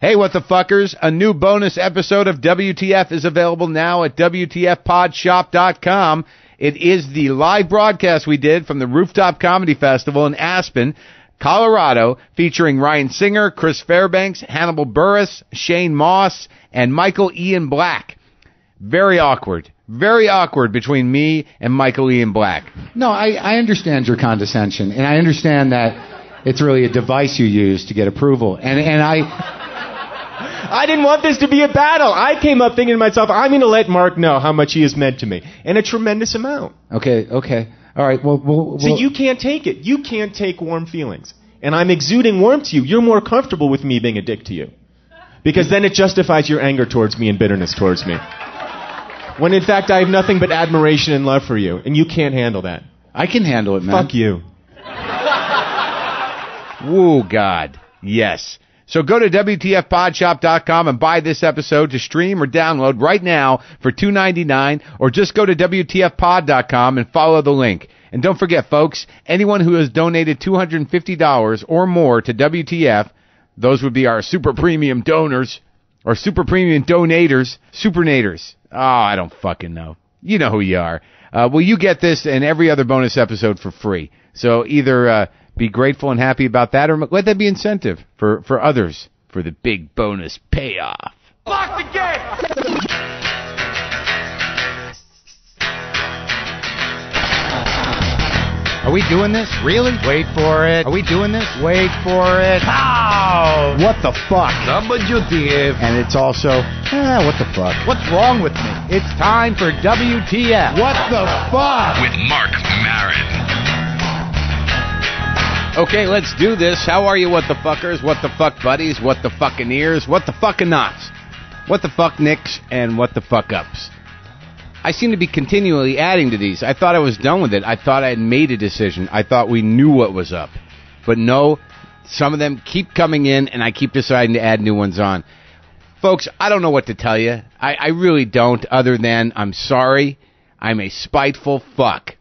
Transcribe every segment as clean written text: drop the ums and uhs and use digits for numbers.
Hey, what the fuckers? A new bonus episode of WTF is available now at WTFpodshop.com. It is the live broadcast we did from the Rooftop Comedy Festival in Aspen, Colorado, featuring Ryan Singer, Chris Fairbanks, Hannibal Buress, Shane Moss, and Michael Ian Black. Very awkward between me and Michael Ian Black. No, I understand your condescension, and I understand that it's really a device you use to get approval. And I didn't want this to be a battle. I came up thinking to myself, I'm going to let Mark know how much he has meant to me. And a tremendous amount. Okay. All right, well... So you can't take it. You can't take warm feelings. And I'm exuding warmth to you. You're more comfortable with me being a dick to you. Because then it justifies your anger towards me and bitterness towards me. When in fact I have nothing but admiration and love for you. And you can't handle that. I can handle it, man. Fuck you. Woo, God. Yes. So go to WTFpodshop.com and buy this episode to stream or download right now for $2.99, or just go to WTFpod.com and follow the link. And don't forget, folks, anyone who has donated $250 or more to WTF, those would be our super premium donors, or super premium donators, supernators. Oh, I don't fucking know. You know who you are. Well, you get this and every other bonus episode for free. So either... be grateful and happy about that, or let that be incentive for others for the big bonus payoff. Lock the gate! Are we doing this? Really? Wait for it. Are we doing this? Wait for it. How? What the fuck? WTF. And it's also, what the fuck? What's wrong with me? It's time for WTF. What the fuck? With Marc Maron. Okay, let's do this. How are you, what the fuckers? What the fuck buddies? What the fucking ears? What the fucking knots? What the fuck nicks? And what the fuck ups? I seem to be continually adding to these. I thought I was done with it. I thought I had made a decision. I thought we knew what was up. But no, some of them keep coming in, and I keep deciding to add new ones on. Folks, I don't know what to tell you. I really don't, other than I'm sorry. I'm a spiteful fuck.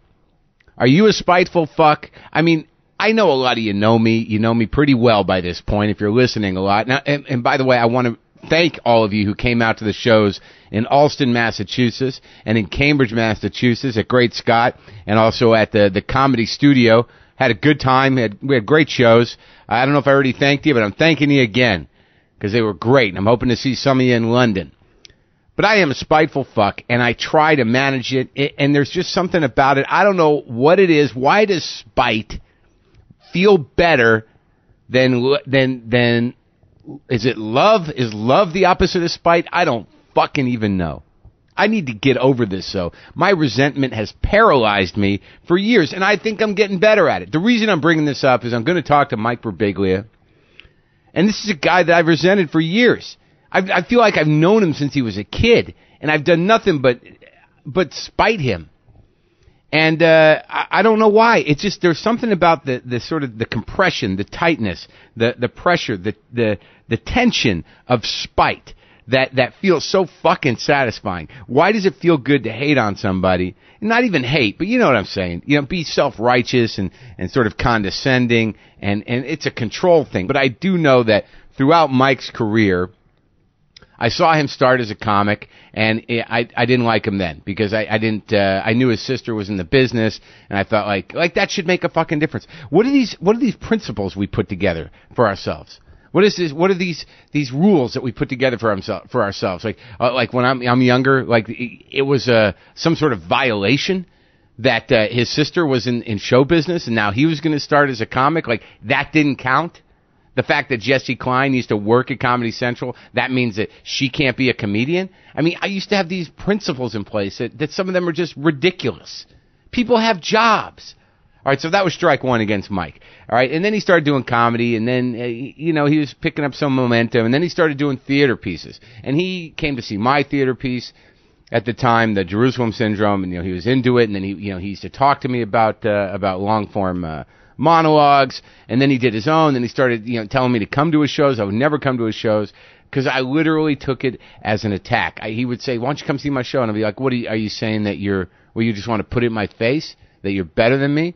Are you a spiteful fuck? I mean... I know a lot of you know me. You know me pretty well by this point if you're listening a lot. Now, and by the way, I want to thank all of you who came out to the shows in Allston, Massachusetts, and in Cambridge, Massachusetts at Great Scott, and also at the Comedy Studio. Had a good time. We had great shows. I don't know if I already thanked you, but I'm thanking you again because they were great. And I'm hoping to see some of you in London. But I am a spiteful fuck, and I try to manage it, and there's just something about it. I don't know what it is. Why does spite... feel better than is it love? Is love the opposite of spite? I don't fucking even know. I need to get over this, so my resentment has paralyzed me for years, and I think I'm getting better at it. The reason I'm bringing this up is I'm going to talk to Mike Birbiglia, and this is a guy that I've resented for years. I feel like I've known him since he was a kid, and I've done nothing but spite him. And I don't know why. It's just there's something about the sort of the compression, the tightness, the pressure, the tension of spite that feels so fucking satisfying. Why does it feel good to hate on somebody? Not even hate, but you know what I'm saying. You know, be self-righteous and sort of condescending, and it's a control thing. But I do know that throughout Mike's career, I saw him start as a comic, and I didn't like him then because I knew his sister was in the business, and I thought like that should make a fucking difference. What are these principles we put together for ourselves? What is this? What are these rules that we put together for ourselves? Like when I'm younger, like it was some sort of violation that his sister was in show business, and now he was going to start as a comic. Like that didn't count. The fact that Jessie Klein used to work at Comedy Central, that means that she can't be a comedian? I mean, I used to have these principles in place that some of them are just ridiculous. People have jobs. All right, so that was strike one against Mike. All right, and then he started doing comedy, and then, he was picking up some momentum, and then he started doing theater pieces. And he came to see my theater piece at the time, the Jerusalem Syndrome, and, he was into it, and then he used to talk to me about long-form monologues, and then he did his own, and he started, telling me to come to his shows. I would never come to his shows because I literally took it as an attack. He would say, "Why don't you come see my show?" And I'd be like, "What are you saying that you just want to put it in my face that you're better than me?"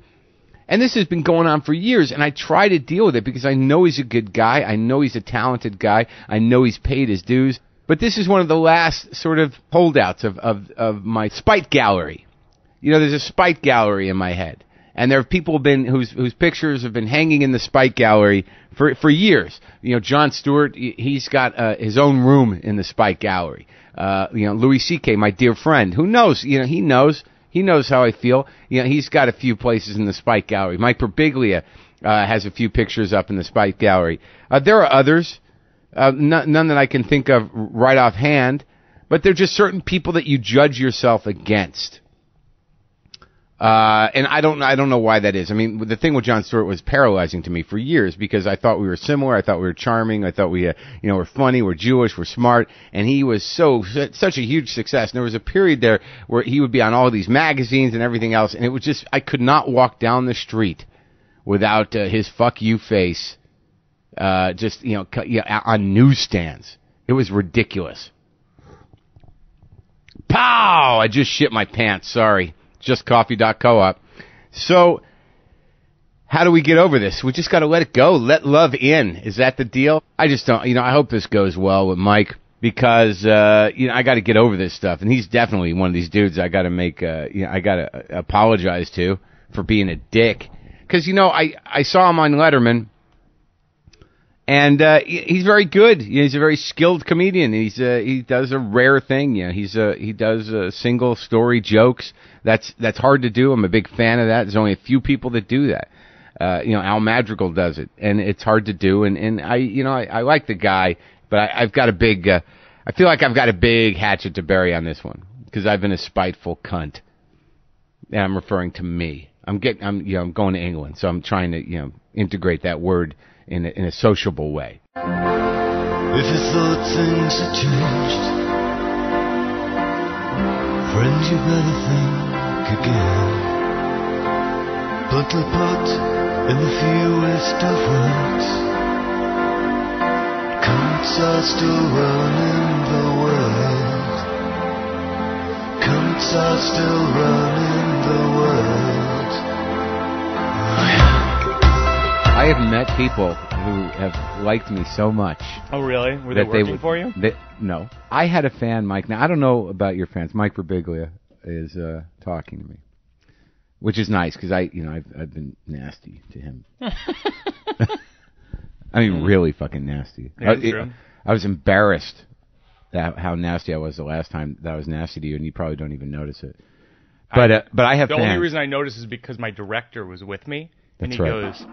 And this has been going on for years, and I try to deal with it because I know he's a good guy. I know he's a talented guy. I know he's paid his dues. But this is one of the last sort of holdouts of my spite gallery. You know, there's a spite gallery in my head. And there are people whose pictures have been hanging in the spite gallery for years. You know, Jon Stewart, he's got his own room in the spite gallery. You know, Louis C.K., my dear friend, who knows? You know, he knows how I feel. You know, he's got a few places in the spite gallery. Mike Birbiglia has a few pictures up in the spite gallery. There are others, none that I can think of right offhand, but they're just certain people that you judge yourself against. And I don't know why that is. I mean, the thing with Jon Stewart was paralyzing to me for years because I thought we were similar. I thought we were charming. I thought we, we're funny, we're Jewish, we're smart. And he was such a huge success. And there was a period there where he would be on all these magazines and everything else. And it was just, I could not walk down the street without his fuck you face, on newsstands. It was ridiculous. Pow! I just shit my pants. Sorry. JustCoffee.coop. So, how do we get over this? We just got to let it go. Let love in. Is that the deal? I just don't. I hope this goes well with Mike because I got to get over this stuff, and he's definitely one of these dudes I got to make. I got to apologize to for being a dick because I saw him on Letterman. And he's very good. He's a very skilled comedian. He does a rare thing. He does single story jokes. That's hard to do. I'm a big fan of that. There's only a few people that do that. Al Madrigal does it, and it's hard to do. And I like the guy, but I've got a big. I feel like I've got a big hatchet to bury on this one because I've been a spiteful cunt, and I'm referring to me. I'm going to England, so I'm trying to integrate that word in a sociable way. If you thought things had changed, friend, you better think again. Bluntly put in the fewest of words, cunts are still running the world. Cunts are still running the world. I have met people who have liked me so much. Oh, really? Were they working for you? No. I had a fan, Mike. Now, I don't know about your fans. Mike Birbiglia is talking to me, which is nice because I've been nasty to him. I mean, really fucking nasty. Yeah, I was embarrassed how nasty I was the last time that I was nasty to you, and you probably don't even notice it. But I have the fans. only reason I noticed is because my director was with me, and he goes.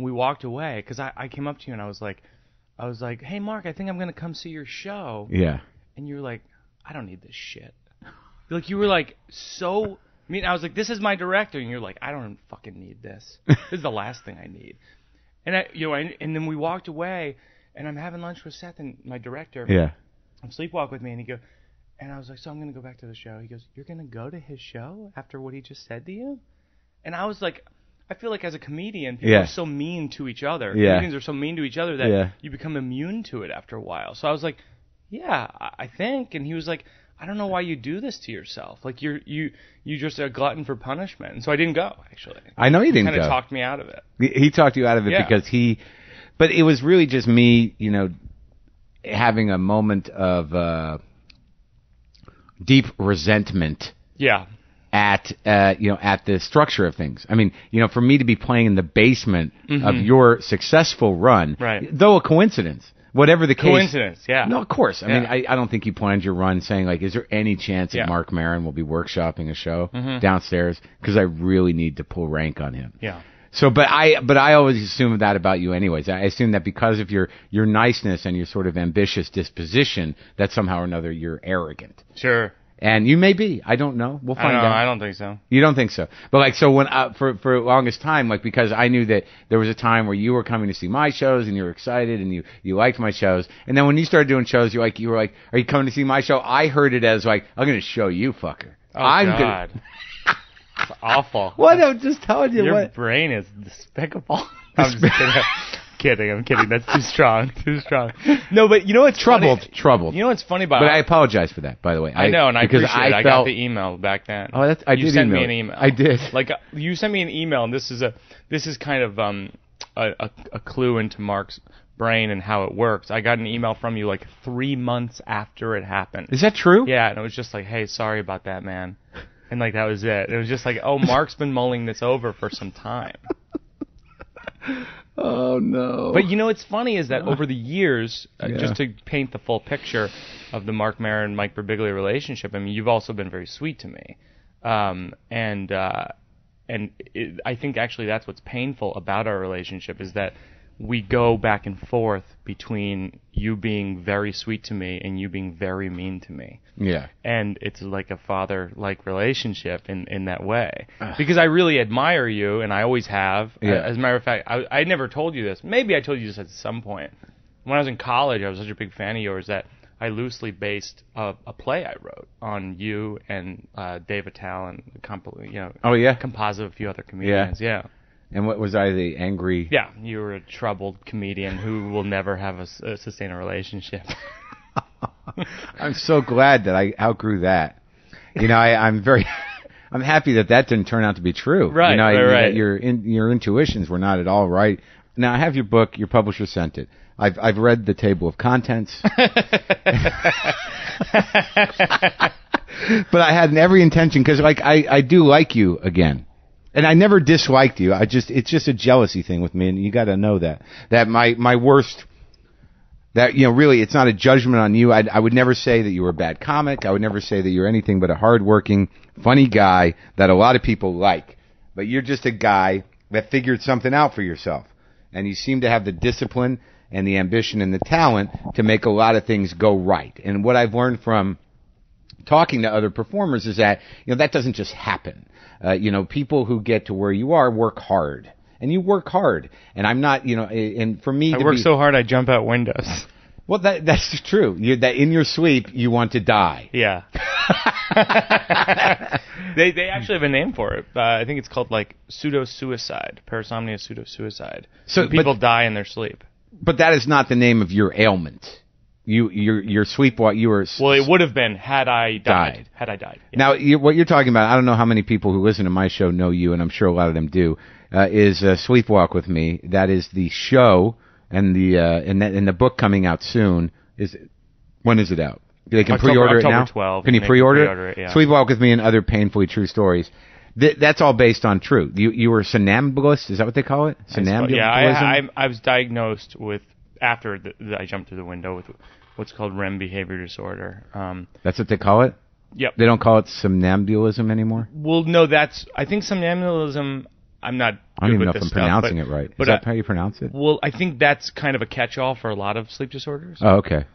We walked away because I came up to you and I was like, hey, Mark, I think I'm going to come see your show. Yeah. And you were like, I don't need this shit. Like, you were like, so, I was like, this is my director. And you're like, I don't fucking need this. This is the last thing I need. And and then we walked away and I'm having lunch with Seth and my director. Yeah. I'm sleepwalk with me and I was like, so I'm going to go back to the show. He goes, you're going to go to his show after what he just said to you? And I was like, I feel like as a comedian, people are so mean to each other. Yeah. Comedians are so mean to each other that you become immune to it after a while. So I was like, yeah, I think. And he was like, I don't know why you do this to yourself. Like you just a glutton for punishment. And so I didn't go, actually. I know you didn't go. He kind of talked me out of it. He talked you out of it because but it was really just me, having a moment of deep resentment. Yeah. At the structure of things. I mean, for me to be playing in the basement of your successful run, right. Though a coincidence, whatever the case. Coincidence, yeah. No, of course. I mean, I don't think you planned your run saying, like, is there any chance that Marc Maron will be workshopping a show downstairs? Because I really need to pull rank on him. Yeah. So, but I always assume that about you anyways. I assume that because of your niceness and your sort of ambitious disposition, that somehow or another you're arrogant. Sure. And you may be. I don't know. We'll find out. I don't think so. You don't think so? But like, so when for the longest time, like, because I knew that there was a time where you were coming to see my shows and you were excited and you liked my shows, and then when you started doing shows, you were like, are you coming to see my show? I heard it as like, I'm going to show you, fucker. Oh, God. It's awful. What? I'm just telling you. Your brain is despicable. I'm just kidding. I'm kidding. That's too strong. No, but you know what's Troubled. You know what's funny about But I apologize for that, by the way. I know, and I because appreciate it. I felt, got the email back then. Oh, I you did sent email me an it. email. I did. Like you sent me an email, and this is kind of a clue into Mark's brain and how it works. I got an email from you like 3 months after it happened. Is that true? Yeah, and it was just like, hey, sorry about that, man. And like that was it. It was just like, oh, Mark's been mulling this over for some time. Oh no! But you know what's funny is that over the years, just to paint the full picture of the Marc Maron Mike Birbiglia relationship, I mean, you've also been very sweet to me, and I think actually that's what's painful about our relationship is that we go back and forth between you being very sweet to me and you being very mean to me. Yeah. And it's like a father-like relationship in that way. Because I really admire you, and I always have. Yeah. As a matter of fact, I never told you this. Maybe I told you this at some point. When I was in college, I was such a big fan of yours that I loosely based a play I wrote on you and Dave Attell and Oh, yeah? composite of a few other comedians. Yeah. And what was I, the angry... Yeah, you were a troubled comedian who will never have sustain a relationship. I'm so glad that I outgrew that. You know, I'm very... I'm happy that didn't turn out to be true. Right, you know, right. Your intuitions were not at all right. Now, I have your book. Your publisher sent it. I've read the table of contents. But I had every intention, because like I do like you again. And I never disliked you. It's just a jealousy thing with me, and you got to know that my worst, that really it's not a judgment on you. I would never say that you were a bad comic. I would never say that you're anything but a hardworking, funny guy that a lot of people like. But you're just a guy that figured something out for yourself, and you seem to have the discipline and the ambition and the talent to make a lot of things go right. And what I've learned from talking to other performers is that that doesn't just happen. People who get to where you are work hard, and you work hard. And I'm not, and for me, I work so hard I jump out windows. Well, that's true. That in your sleep you want to die. Yeah. They actually have a name for it. I think it's called like pseudo-suicide, parasomnia pseudo-suicide. So people die in their sleep. But that is not the name of your ailment. Your sleepwalk. Well, it would have been had I died. Had I died. Yeah. Now, what you're talking about, I don't know how many people who listen to my show know you, and I'm sure a lot of them do. Is Sleepwalk with Me? That is the show, and the book coming out soon. When is it out? They can pre-order it now. October 12th. Can you pre-order it? Yeah. Sleepwalk with Me and Other Painfully True Stories. That's all based on true. You were a somnambulist. Is that what they call it? Somnambulism. Yeah, I was diagnosed with after I jumped through the window with what's called REM behavior disorder. That's what they call it? Yep. They don't call it somnambulism anymore? Well, no, I think somnambulism, I'm not I don't even know if this I'm stuff, pronouncing it right. Is that how you pronounce it? Well, I think that's kind of a catch-all for a lot of sleep disorders. Oh, okay.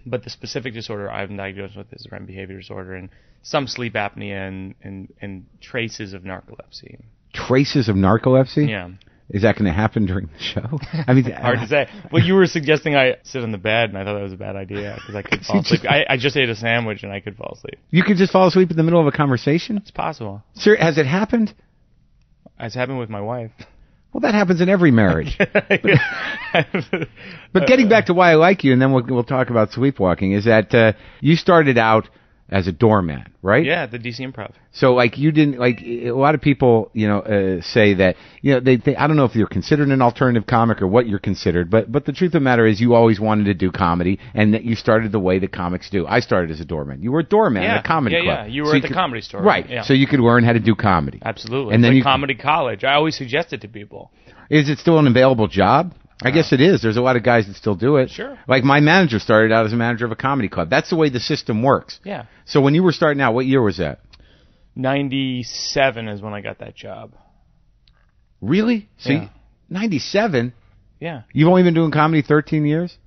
But the specific disorder I've been diagnosed with is REM behavior disorder and some sleep apnea and traces of narcolepsy. Traces of narcolepsy? Yeah. Is that going to happen during the show? I mean, hard to say. Well, you were suggesting I sit on the bed, and I thought that was a bad idea because I could fall asleep. I just ate a sandwich, and I could fall asleep. You could just fall asleep in the middle of a conversation? It's possible. Sir, has it happened? It's happened with my wife. Well, that happens in every marriage. But getting back to why I like you, and then we'll talk about sleepwalking, is that you started out as a doorman, right? Yeah, at the DC Improv. So, like, you didn't, like, a lot of people, say that, they I don't know if you're considered an alternative comic or what you're considered, but the truth of the matter is you always wanted to do comedy, and that you started the way that comics do. I started as a doorman. You were a doorman at a comedy club. Yeah, you were at the Comedy Store. Right, yeah. So you could learn how to do comedy. Absolutely. And it's then like comedy college. I always suggest it to people. Is it still an available job? I guess it is. There's a lot of guys that still do it. Sure. Like my manager started out as a manager of a comedy club. That's the way the system works. Yeah. So when you were starting out, what year was that? 97 is when I got that job. Really? So Yeah. 97? Yeah. You've only been doing comedy 13 years?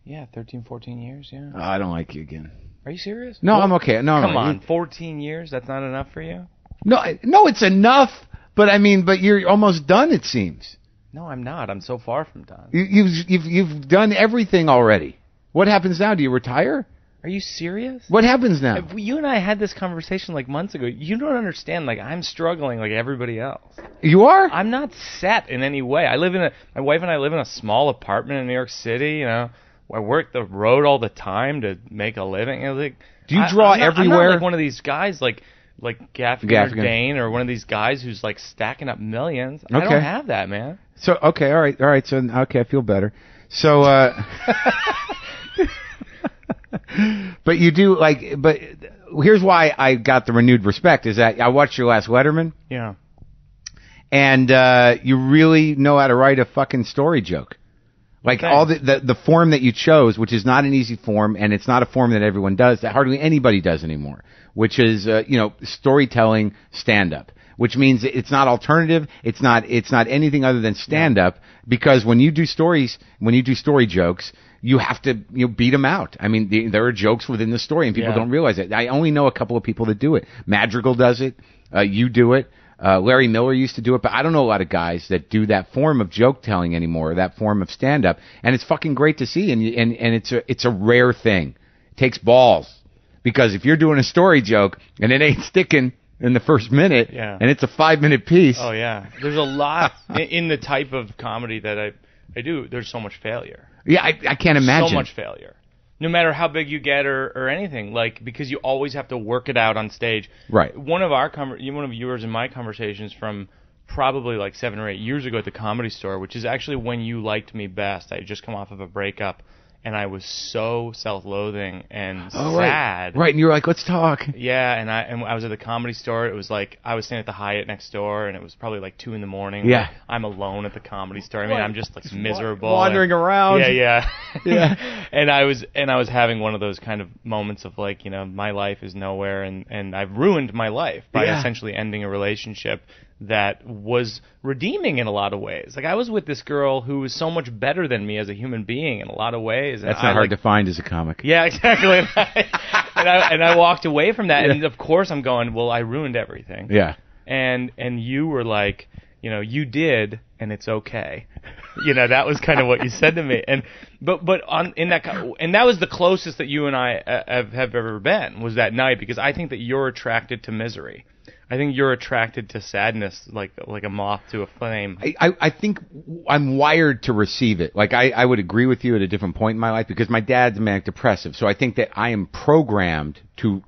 Yeah, 13, 14 years, yeah. Oh, I don't like you again. Are you serious? No, I'm okay. No, Come on, 14 years? That's not enough for you? No, it's enough. But I mean, you're almost done, it seems. No, I'm not. I'm so far from done. You've done everything already. What happens now? Do you retire? Are you serious? What happens now? You and I had this conversation like months ago. You don't understand. Like, I'm struggling like everybody else. You are? I'm not set in any way. My wife and I live in a small apartment in New York City. You know, I work the road all the time to make a living. You know, like, Do you draw everywhere? I'm not like one of these guys like Gaffigan or Dane or one of these guys who's like stacking up millions. I don't have that, man. So okay, all right. So okay, I feel better. So, but you do but here's why I got the renewed respect is that I watched your last Letterman. Yeah. And you really know how to write a fucking story joke. Like all the form that you chose, which is not an easy form, and it's not a form that everyone does, that hardly anybody does anymore, which is storytelling stand-up, which means it's not alternative, it's not anything other than stand-up, because when you do story jokes, you have to beat them out. I mean, there are jokes within the story, and people don't realize it. I only know a couple of people that do it. Madrigal does it. You do it. Larry Miller used to do it, but I don't know a lot of guys that do that form of joke telling anymore, that form of stand up, and it's fucking great to see, and it's a rare thing. It takes balls, because if you're doing a story joke and it ain't sticking in the first minute, and it's a 5-minute piece. Oh yeah, there's a lot in the type of comedy that I do. There's so much failure. Yeah, I can't imagine. So much failure. No matter how big you get or anything, like, because you always have to work it out on stage. Right. One of yours and my conversations from probably like 7 or 8 years ago at the Comedy Store, which is actually when you liked me best. I had just come off of a breakup, and I was so self-loathing and sad. Right, and you were like, let's talk. Yeah, and I was at the Comedy Store. It was like I was staying at the Hyatt next door, and it was probably like 2 a.m. Yeah. Like, I'm alone at the Comedy Store. I mean, I'm just like miserable, wandering around. Yeah. Yeah. and I was having one of those kind of moments of like, my life is nowhere, and I've ruined my life by essentially ending a relationship that was redeeming in a lot of ways. Like, I was with this girl who was so much better than me as a human being in a lot of ways. That's not hard to find as a comic. Yeah, exactly. and I walked away from that, and of course I'm going, well, I ruined everything. Yeah. And you were like, you did, and it's okay. That was kind of what you said to me. And but that was the closest that you and I have ever been, was that night, because I think that you're attracted to misery. I think you're attracted to sadness like a moth to a flame. I think I'm wired to receive it. Like, I would agree with you at a different point in my life, because my dad's manic depressive. So I think that I am programmed to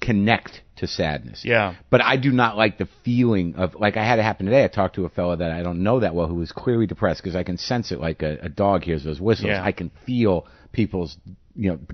connect to sadness. Yeah. But I do not like the feeling of, like, I had it happen today. I talked to a fella that I don't know that well who was clearly depressed, because I can sense it like a dog hears those whistles. Yeah. I can feel people's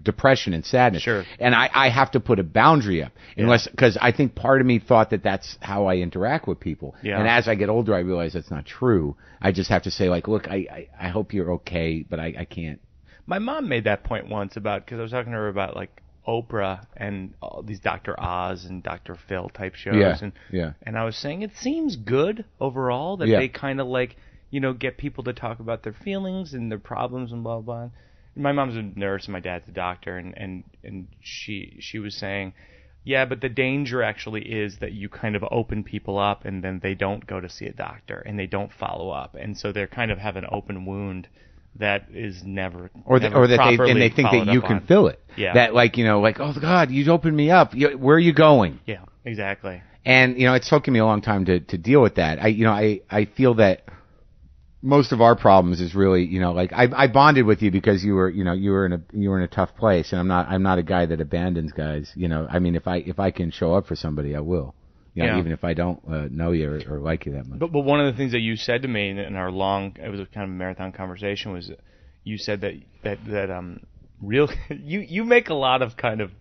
depression and sadness. Sure. And I have to put a boundary up, because I think part of me thought that that's how I interact with people. Yeah. And as I get older, I realize that's not true. I just have to say, like, look, I hope you're okay, but I can't. My mom made that point once because I was talking to her about, like, Oprah and all these Dr. Oz and Dr. Phil type shows. And I was saying it seems good overall that they kind of, like, get people to talk about their feelings and their problems and blah, blah. My mom's a nurse and my dad's a doctor, and she was saying, yeah, but the danger actually is that you kind of open people up, and then they don't go to see a doctor, and they don't follow up, and so they're kind of have an open wound that is never or that they think that you can fill it. Yeah. That, like, oh God, you opened me up. Where are you going? Yeah, exactly. And it's taken me a long time to deal with that. I feel that most of our problems is really, like, I bonded with you because you were in a tough place, and I'm not a guy that abandons guys. I mean, if I can show up for somebody, I will. Even if I don't know you or like you that much. But one of the things that you said to me in our it was a kind of a marathon conversation, was you said that you make a lot of kind of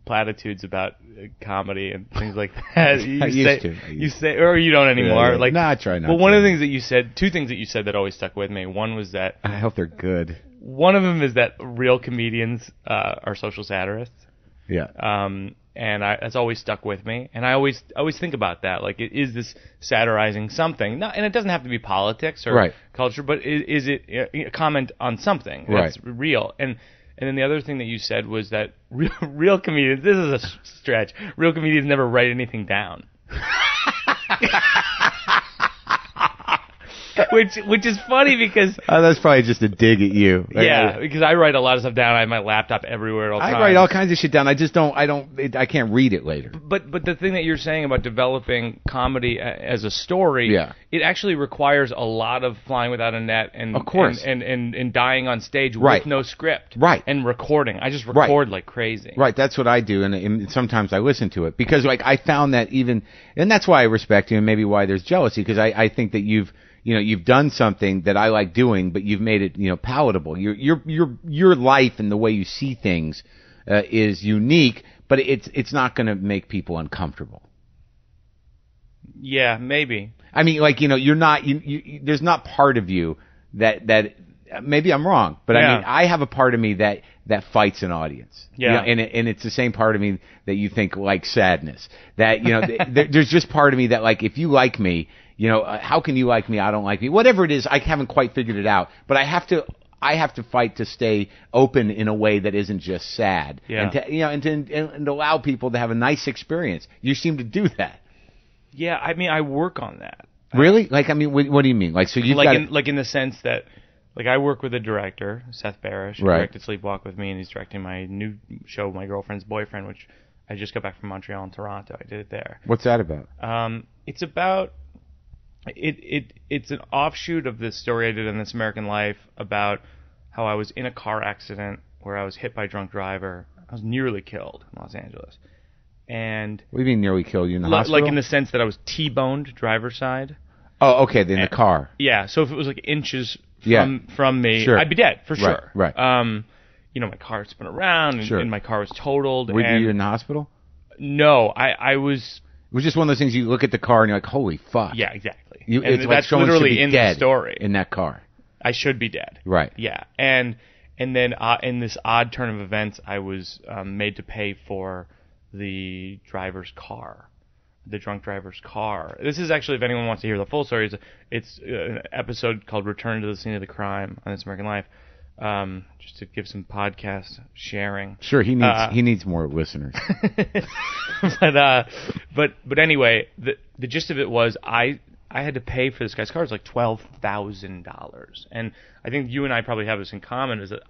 platitudes about comedy and things like that. You say, or you don't anymore. Like, I try not. Well, one of the things that you said, 2 things that you said that always stuck with me. One was that, I hope they're good. One of them is that real comedians are social satirists. Yeah. And that's always stuck with me. And I always think about that. Like, is this satirizing something? And it doesn't have to be politics or culture, but is it a comment on something that's real? And then the other thing that you said was that real comedians, this is a stretch, real comedians never write anything down. which is funny because That's probably just a dig at you. because I write a lot of stuff down. I have my laptop everywhere at all times. I write all kinds of shit down. I just don't. I can't read it later. But the thing that you're saying about developing comedy as a story, it actually requires a lot of flying without a net and of course and dying on stage right. with no script, right, and recording. I just record like crazy. Right, that's what I do, and sometimes I listen to it because like I found that even, and that's why I respect you, and maybe why there's jealousy because I think that you've done something that I like doing, but you've made it palatable. Your life and the way you see things is unique, but it's not going to make people uncomfortable. Yeah, maybe. I mean, like you're not. There's not part of you that maybe I'm wrong, but I mean, I have a part of me that fights an audience. Yeah, and it's the same part of me that you think like sadness. That there's just part of me that like if you like me. How can you like me? I don't like me. Whatever it is, I haven't quite figured it out. But I have to fight to stay open in a way that isn't just sad. Yeah. And to allow people to have a nice experience. You seem to do that. Yeah, I mean, I work on that. Really? Like, I mean, what do you mean? Like, so you've got in the sense that, like, I work with a director, Seth Barish, who directed Sleepwalk with me, and he's directing my new show, My Girlfriend's Boyfriend, which I just got back from Montreal and Toronto. I did it there. What's that about? It's about. It's an offshoot of this story I did in This American Life about how I was in a car accident where I was hit by a drunk driver. I was nearly killed in Los Angeles. And what do you mean nearly killed? You in the hospital? Like in the sense that I was T-boned driver's side. Oh, okay, in the car. Yeah, so if it was like inches from me, I'd be dead for sure. Right. My car spun around and my car was totaled. Were you in the hospital? No, I was. It was just one of those things you look at the car and you're like, holy fuck. Yeah, exactly. It's like that's literally in the story. In that car. I should be dead. Right. Yeah. And then in this odd turn of events, I was made to pay for the driver's car, the drunk driver's car. This is actually, if anyone wants to hear the full story, it's an episode called Return to the Scene of the Crime on This American Life. Just to give some podcast sharing. Sure, he needs more listeners. But anyway, the gist of it was I had to pay for this guy's car. It was like $12,000, and I think you and I probably have this in common. Is that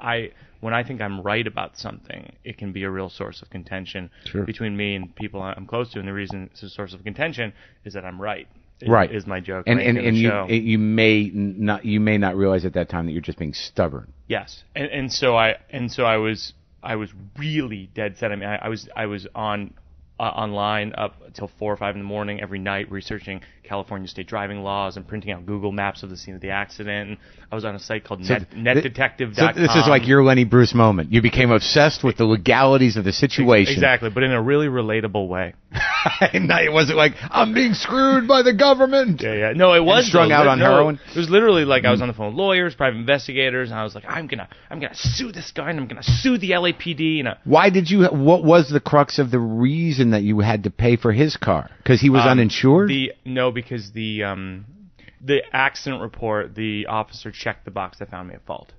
when I think I'm right about something, it can be a real source of contention between me and people I'm close to, and the reason it's a source of contention is that I'm right. Is my joke. And you may not realize at that time that you're just being stubborn. Yes, and so I was really dead set. I mean, I was online up until 4 or 5 in the morning every night researching California state driving laws and printing out Google Maps of the scene of the accident. And I was on a site called netdetective.com. So this is like your Lenny Bruce moment. You became obsessed with the legalities of the situation. Exactly, but in a really relatable way. It wasn't like, I'm being screwed by the government. Yeah. No, it was strung out on heroin. It was literally like I was on the phone with lawyers, private investigators, and I was like, I'm gonna sue this guy, and I'm gonna sue the LAPD. Why did you? What was the crux of the reason that you had to pay for his car? Because he was uninsured? Because the accident report, the officer checked the box that found me at fault,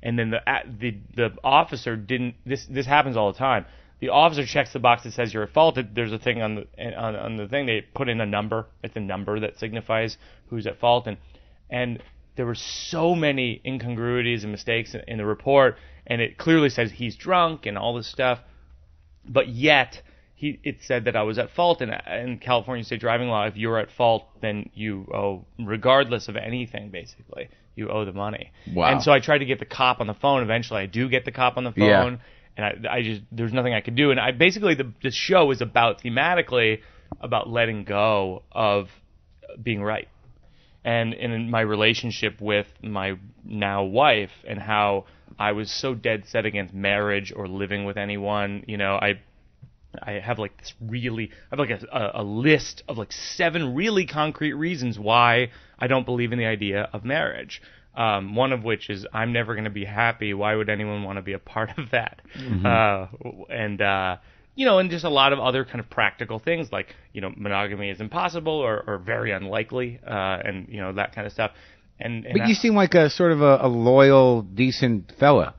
and then the officer didn't. This happens all the time. The officer checks the box that says you're at fault. There's a thing on the thing, they put in a number. It's a number that signifies who's at fault, and there were so many incongruities and mistakes in the report, and it clearly says he's drunk and all this stuff, but yet it said that I was at fault. In California state driving law, if you're at fault, then you owe, regardless of anything, basically, you owe the money. Wow. And so I tried to get the cop on the phone. Eventually, I do get the cop on the phone. Yeah. And I just, there's nothing I could do. And the show is thematically about letting go of being right. And in my relationship with my now wife, and how I was so dead set against marriage or living with anyone. I have like this a list of like 7 really concrete reasons why I don't believe in the idea of marriage. One of which is I'm never going to be happy. Why would anyone want to be a part of that? Mm-hmm. And just a lot of other kind of practical things like, monogamy is impossible or very unlikely, and that kind of stuff. But you seem like a sort of a loyal, decent fella.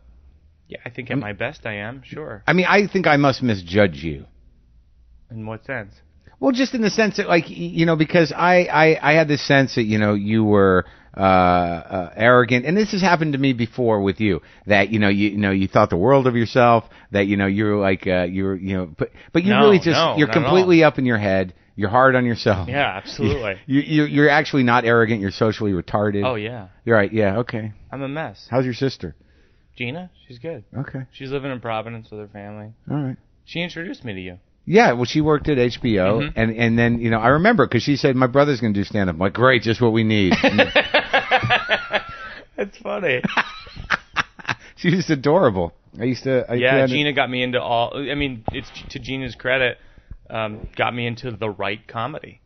Yeah, I think at my best I am, sure. I mean, I think I must misjudge you. In what sense? Well, just in the sense that, like, because I had this sense that, you were arrogant, and this has happened to me before with you, that, you thought the world of yourself, that, you were like, but you No, really just, no, you're not at completely up in your head. You're hard on yourself. Yeah, absolutely. You're actually not arrogant. You're socially retarded. Oh, yeah. You're right. Yeah. Okay. I'm a mess. How's your sister? Gina, she's good. Okay. She's living in Providence with her family. All right. She introduced me to you. Yeah, well, she worked at HBO, and then, I remember, because she said, my brother's going to do stand-up. I'm like, great, just what we need. That's funny. She was adorable. Gina got me into it's to Gina's credit, got me into the right comedy,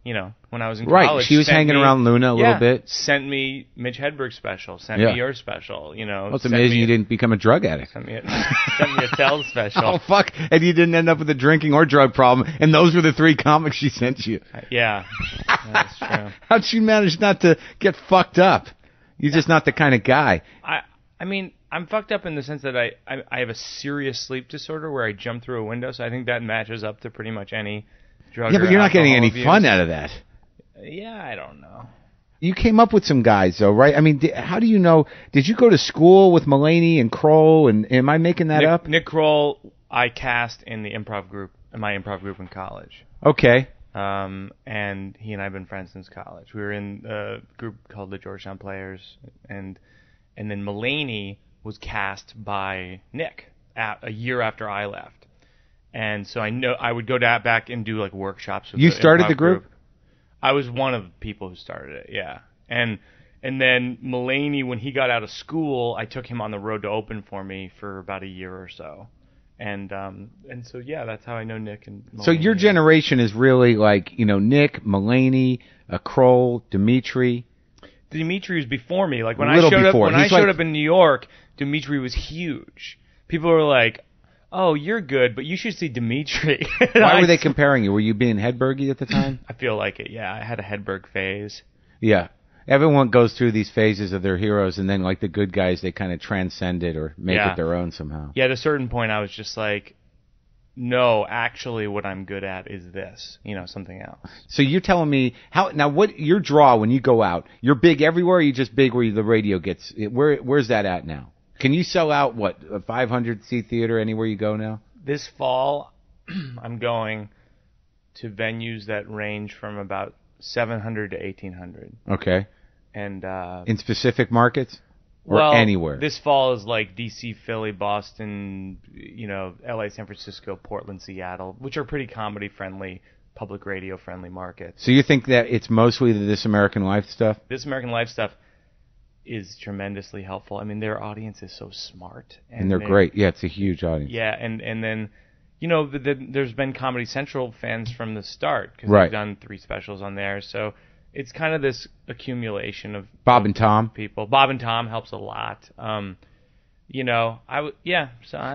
when I was in college. Right, she was hanging around Luna a little bit. Sent me Mitch Hedberg's special, sent me your special, Well, it's amazing you didn't become a drug addict. Sent me a Tell special. Oh, fuck, and you didn't end up with a drinking or drug problem, and those were the 3 comics she sent you. Yeah, that's true. How'd she manage not to get fucked up? You're just not the kind of guy. I mean, I'm fucked up in the sense that I have a serious sleep disorder where I jump through a window, so I think that matches up to pretty much any drug. Yeah, but you're not getting any abuse. fun out of that. Yeah, I don't know. You came up with some guys, though, right? I mean, how do you know? Did you go to school with Mulaney and Kroll? And am I making that up? Nick Kroll, I cast in my improv group in college. Okay. And he and I have been friends since college. We were in a group called the Georgetown Players, and then Mulaney was cast by Nick a year after I left, and so I would go back and do like workshops. With you started the group? I was one of the people who started it. Yeah, and then Mulaney, when he got out of school, I took him on the road to open for me for about a year or so. And so that's how I know Nick and Mulaney. So your generation is really like, Nick, Mulaney, Kroll, Dimitri. Dimitri was before me. Like when I showed up in New York, Dimitri was huge. People were like, "Oh, you're good, but you should see Dimitri." Why were they comparing you? Were you being Hedbergy at the time? I feel like it. Yeah, I had a Hedberg phase. Yeah. Everyone goes through these phases of their heroes, and then, like the good guys, they kind of transcend it or make it their own somehow. Yeah, at a certain point, I was just like, no, actually, what I'm good at is this, something else. So you're telling me what your draw when you go out? You're big everywhere. Or you just big where the radio gets? Where's that at now? Can you sell out a 500-seat theater anywhere you go now? This fall, I'm going to venues that range from about 700 to 1,800. Okay. And in specific markets or anywhere? This fall is like DC, Philly, Boston, LA, San Francisco, Portland, Seattle, which are pretty comedy friendly, public radio friendly markets. So you think that it's mostly the This American Life stuff? This American Life stuff is tremendously helpful. I mean, their audience is so smart, and they're great. Yeah, it's a huge audience. Yeah, and then there's been Comedy Central fans from the start because they've done 3 specials on there. So it's kind of this accumulation of Bob and Tom people. Bob and Tom helps a lot. So I don't know.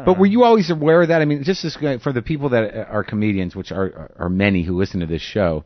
But were you always aware of that? I mean, just for the people that are comedians, which are many who listen to this show,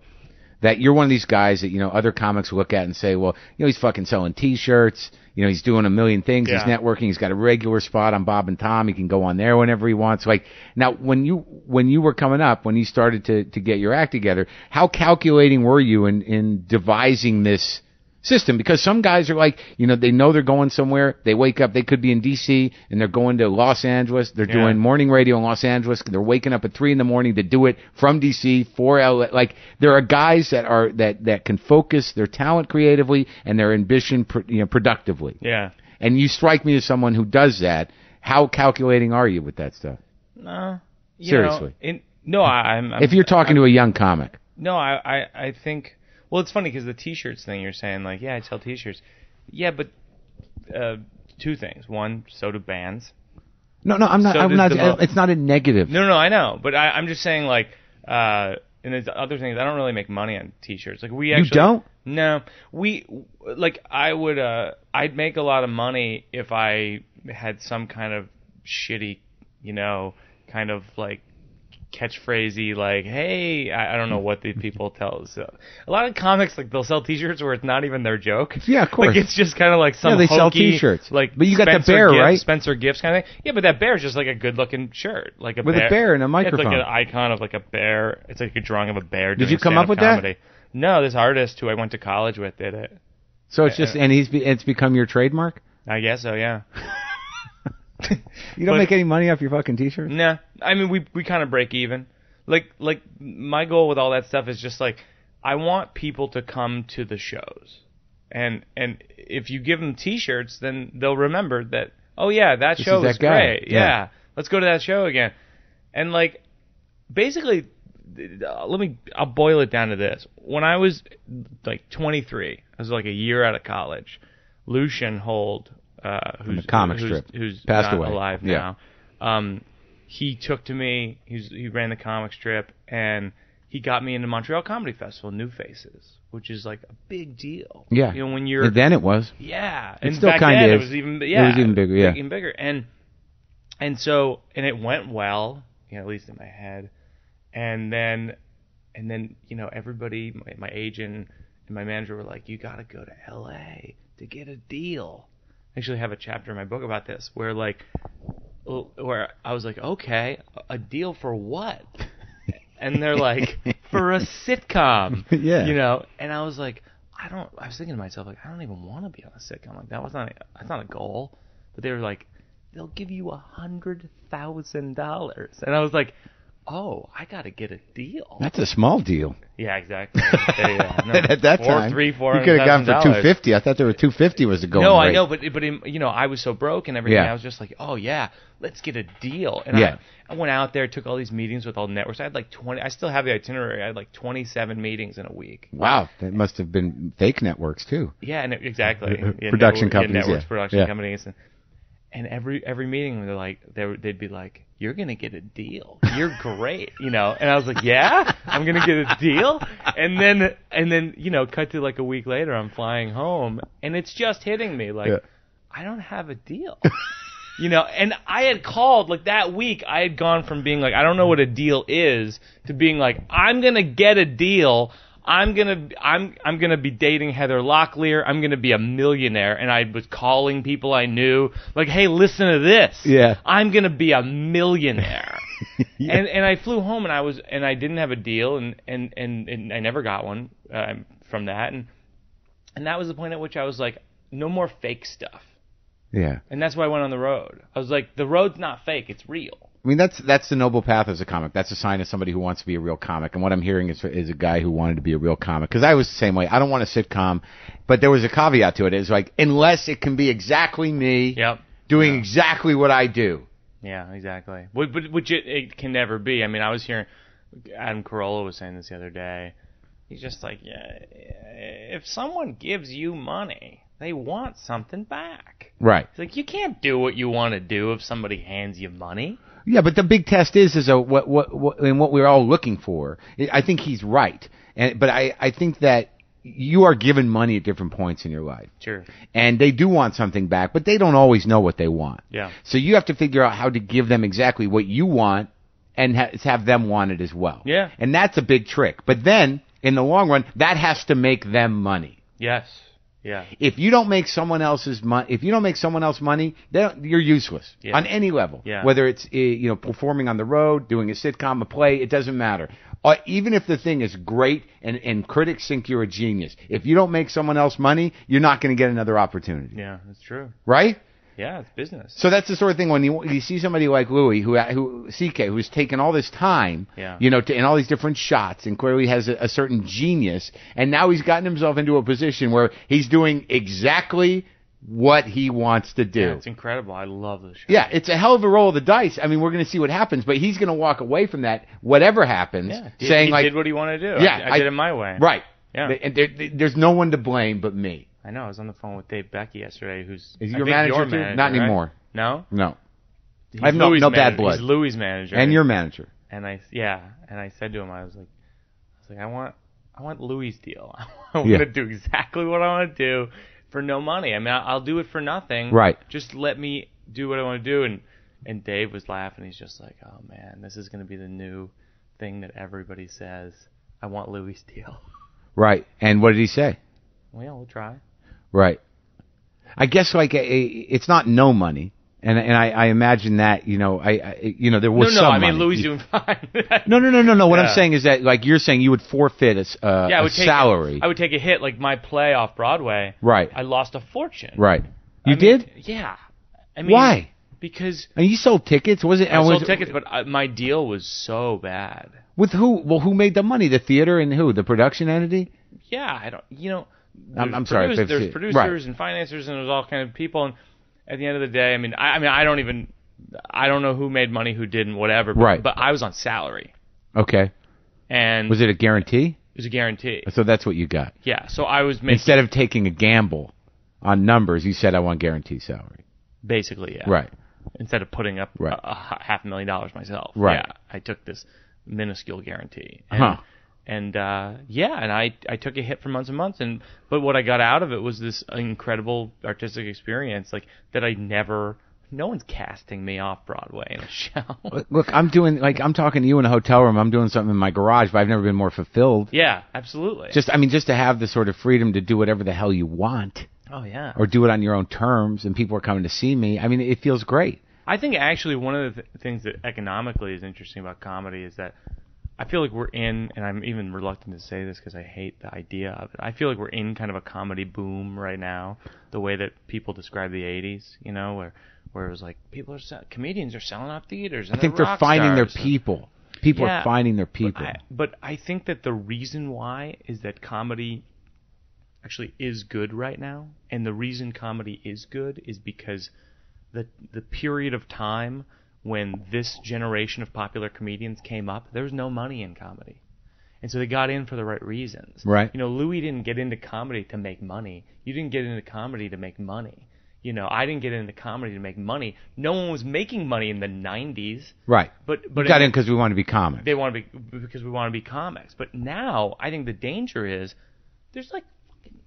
that you're one of these guys that, other comics look at and say, well, he's fucking selling T-shirts. He's doing a million things. Yeah. He's networking. He's got a regular spot on Bob and Tom. He can go on there whenever he wants. Like, now, when you were coming up, when you started to get your act together, how calculating were you in devising this system? Because some guys are like, they know they're going somewhere. They wake up, they could be in D.C. and they're going to Los Angeles. They're doing morning radio in Los Angeles. They're waking up at 3 a.m. to do it from D.C. for L.A. Like, there are guys that can focus their talent creatively and their ambition productively. Yeah. And you strike me as someone who does that. How calculating are you with that stuff? No. Seriously. I'm if you're talking to a young comic. No, I think. Well, it's funny because the T-shirts thing you're saying, like, I sell T-shirts. Yeah, but 2 things. One, so do bands. No, I'm not. It's not a negative. No, I know, but I'm just saying, like, and there's other things. I don't really make money on T-shirts. Like, we actually. You don't? No, I would. I'd make a lot of money if I had some kind of shitty, kind of like catchphrasey, like, hey, I don't know what the people tell us. A lot of comics, like, they'll sell T-shirts where it's not even their joke. Yeah, of course. Like, it's just kind of like some they hokey, sell T-shirts. like, but you got the Spencer bear, Gibbs, right? Spencer Gibbs kind of thing. Yeah, but that bear is just like a good-looking shirt, like With a bear and a microphone. It's like an icon of like a bear. It's like a drawing of a bear. Did doing you come up with comedy. that? No, this artist who I went to college with did it. So it's just, and it's become your trademark? I guess so, yeah. You don't make any money off your fucking T-shirt? Nah, I mean we kind of break even. Like my goal with all that stuff is just like I want people to come to the shows, and if you give them T-shirts, then they'll remember that. Oh yeah, that show was great. Yeah, let's go to that show again. And like basically, I'll boil it down to this. When I was like 23, I was like a year out of college. Lucian Hold, who's the comic strip, who's passed not away. alive now. He took to me. He ran the comic strip, and he got me into Montreal Comedy Festival, New Faces, which is like a big deal. Yeah, you know when you're. And then it was. Yeah, it and still back kind then of it was even. Yeah, it was even bigger. Yeah, even bigger, and so it went well, you know, at least in my head, and then you know everybody, my agent and my manager were like, you got to go to L.A. to get a deal. I actually have a chapter in my book about this where where I was like, okay, a deal for what? And they're like, for a sitcom. Yeah. You know, and I was like, I was thinking to myself, like, I don't even want to be on a sitcom. Like, that's not a goal. But they were like, they'll give you $100,000. And I was like, oh, I got to get a deal. That's a small deal. Yeah, exactly. Yeah, no, At that time, you could have gone for $250. I thought there were $250 was the going rate. No, I know, but you know, I was so broke and everything. Yeah. I was just like, oh yeah, let's get a deal. And Yeah. I went out there, took all these meetings with all the networks. I had like 20. I still have the itinerary. I had like 27 meetings in a week. Wow, that must have been fake networks too. Yeah, and exactly. Yeah, Production companies, networks, yeah. production Yeah. companies, and every meeting they're like they'd be like, you're gonna get a deal. You're great, you know. And I was like, yeah, I'm gonna get a deal. And then you know, cut to like a week later, I'm flying home, and it's just hitting me like, I don't have a deal. You know, and I had called like that week. I had gone from being like, I don't know what a deal is, to being like, I'm gonna get a deal. I'm gonna be dating Heather Locklear. I'm gonna be a millionaire. And I was calling people I knew, like, hey, listen to this. Yeah. I'm gonna be a millionaire. Yeah. And I flew home and I didn't have a deal and I never got one from that and that was the point at which I was like, no more fake stuff. Yeah. And that's why I went on the road. I was like, the road's not fake, it's real. I mean, that's the noble path as a comic. That's a sign of somebody who wants to be a real comic. And what I'm hearing is a guy who wanted to be a real comic. Because I was the same way. I don't want a sitcom, but there was a caveat to it. It's like, unless it can be exactly me doing exactly what I do. Yeah, exactly. Which it can never be. I mean, I was hearing Adam Carolla was saying this the other day. He's just like, yeah, if someone gives you money, they want something back. Right. It's like, you can't do what you want to do if somebody hands you money. Yeah, but the big test is what we're all looking for. I think he's right, but I think that you are given money at different points in your life. Sure. And they do want something back, but they don't always know what they want. Yeah. So you have to figure out how to give them exactly what you want and have them want it as well. Yeah. And that's a big trick. But then, in the long run, that has to make them money. Yes. Yeah. If you don't make someone else's money, you're useless on any level. Yeah. Whether it's performing on the road, doing a sitcom, a play, it doesn't matter. Even if the thing is great and critics think you're a genius, if you don't make someone else money, you're not going to get another opportunity. Yeah, that's true. Right? Yeah, it's business. So that's the sort of thing when you see somebody like Louis, who's taken all this time, and all these different shots, and clearly has a certain genius, and now he's gotten himself into a position where he's doing exactly what he wants to do. Yeah, it's incredible. I love this show. Yeah, it's a hell of a roll of the dice. I mean, we're going to see what happens, but he's going to walk away from that, whatever happens, saying he did what he wanted to do. Yeah, I did it my way. Right. Yeah. And there's no one to blame but me. I know. I was on the phone with Dave Becky yesterday, who's Is your manager too? Not anymore. Right? No? No. He's I have no bad blood. He's Louis' manager. And your manager. And I said to him, I was like, I want Louis' deal. I want to do exactly what I want to do for no money. I mean, I'll do it for nothing. Right. Just let me do what I want to do. And Dave was laughing. He's just like, oh man, this is going to be the new thing that everybody says. I want Louis' deal. Right. And what did he say? Well, yeah, we'll try. Right. I guess like it's not no money, and I imagine that there was some I money. mean Louis doing fine. No. What Yeah. I'm saying is that like you're saying you would forfeit I would a salary. I would take a hit like my play off Broadway. Right. I lost a fortune. Right. I mean, did? Yeah. I mean, Why? Because And you sold tickets? Was it? I sold tickets, but my deal was so bad. With who? Well, who made the money? The theater and who? The production entity? Yeah, I don't. I'm sorry. There's producers Right. and financiers, and there's all kind of people. And at the end of the day, I don't know who made money, who didn't, whatever. But, Right. But I was on salary, Okay. and Was it a guarantee? it was a guarantee. So that's what you got. Yeah. So I was making Instead of taking a gamble on numbers, you said I want guaranteed salary. basically, yeah. Right. Instead of putting up Right. a $500,000 myself. Right. Yeah. I took this minuscule guarantee. Huh. And I took a hit for months and months, but what I got out of it was this incredible artistic experience, like that no one's casting me off Broadway in a show. Look, I'm talking to you in a hotel room. I'm doing something in my garage, but I've never been more fulfilled. Yeah, absolutely. Just to have the sort of freedom to do whatever the hell you want, oh yeah. or do it on your own terms, and people are coming to see me. I mean, it feels great. I think actually one of the things that economically is interesting about comedy is that I feel like we're in, and I'm even reluctant to say this because I hate the idea of it. I feel like we're in kind of a comedy boom right now, the way that people describe the '80s, where it was like comedians are selling out theaters. And I think they're finding their people. People Yeah, are finding their people. But I think that the reason why is that comedy actually is good right now, and the reason comedy is good is because the period of time when this generation of popular comedians came up, there was no money in comedy. And so they got in for the right reasons. Right. Louis didn't get into comedy to make money. You didn't get into comedy to make money. I didn't get into comedy to make money. No one was making money in the 90s. Right. But we got in because we want to be comics. They want to be because we want to be comics. But now I think the danger is there's like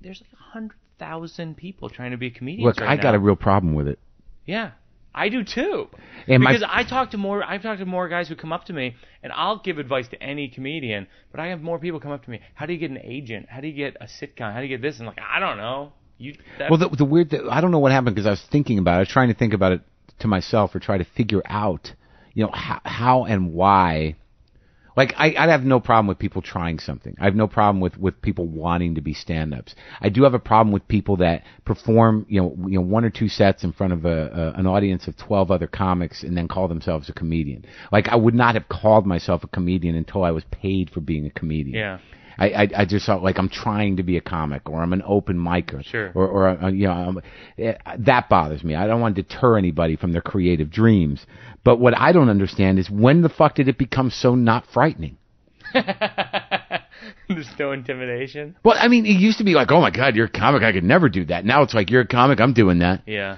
100,000 people trying to be comedians. Look, right I now. got a real problem with it. Yeah, I do too. And because I've talked to more guys who come up to me, and I'll give advice to any comedian, but I have more people come up to me. How do you get an agent? How do you get a sitcom? How do you get this? And I don't know. Well, the weird thing, I don't know what happened because I was thinking about it. I was trying to think about it to myself or try to figure out, how and why. Like, I'd have no problem with people trying something. I have no problem with people wanting to be stand-ups. I do have a problem with people that perform, one or two sets in front of an audience of 12 other comics and then call themselves a comedian. Like, I would not have called myself a comedian until I was paid for being a comedian. Yeah. I just felt like I'm trying to be a comic, or I'm an open micer, sure, or that bothers me. I don't want to deter anybody from their creative dreams. But what I don't understand is when the fuck did it become so not frightening? There's no intimidation. Well, I mean, it used to be like, oh my God, you're a comic. I could never do that. Now it's like, you're a comic. I'm doing that. Yeah.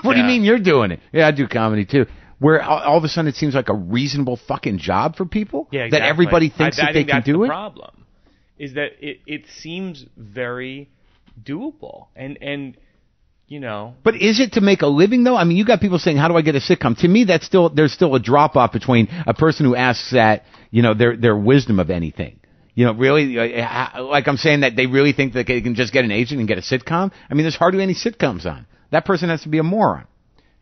What do you mean you're doing it? Yeah, I do comedy too. Where all of a sudden it seems like a reasonable fucking job for people. Yeah, exactly. That everybody thinks that they can do it. The problem is that it seems very doable, and But is it to make a living though? I mean, you got people saying, "How do I get a sitcom?" To me, there's still a drop off between a person who asks that, their wisdom of anything. Really, like I'm saying that they really think that they can just get an agent and get a sitcom. I mean, there's hardly any sitcoms on. That person has to be a moron.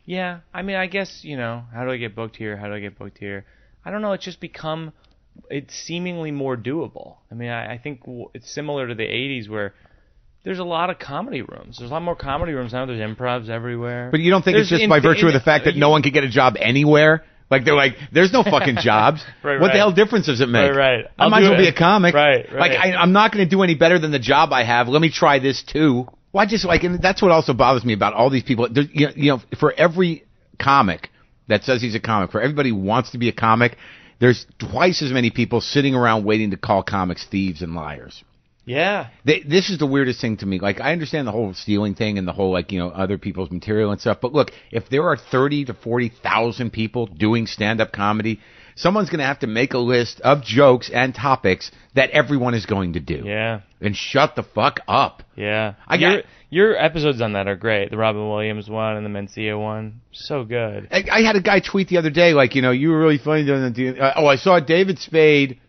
Yeah, I mean, I guess how do I get booked here? How do I get booked here? I don't know. It's just become. It's seemingly more doable. I mean, I think it's similar to the 80s where there's a lot of comedy rooms. There's a lot more comedy rooms now. There's improvs everywhere. But you don't think it's just by virtue of the fact that no one can get a job anywhere? Like, they're like, there's no fucking jobs. Right, what the hell difference does it make? Right. I might as well be a comic. Right. Like, I'm not going to do any better than the job I have. Let me try this too. Well, and that's what also bothers me about all these people. For every comic that says he's a comic, for everybody who wants to be a comic, there's twice as many people sitting around waiting to call comics thieves and liars. Yeah. This is the weirdest thing to me. Like, I understand the whole stealing thing and the whole, like, other people's material and stuff. But look, if there are 30 to 40,000 people doing stand-up comedy, someone's going to have to make a list of jokes and topics that everyone is going to do. Yeah. And shut the fuck up. Yeah. Your episodes on that are great. The Robin Williams one and the Mencia one. So good. I had a guy tweet the other day, like, you were really funny doing the... I saw David Spade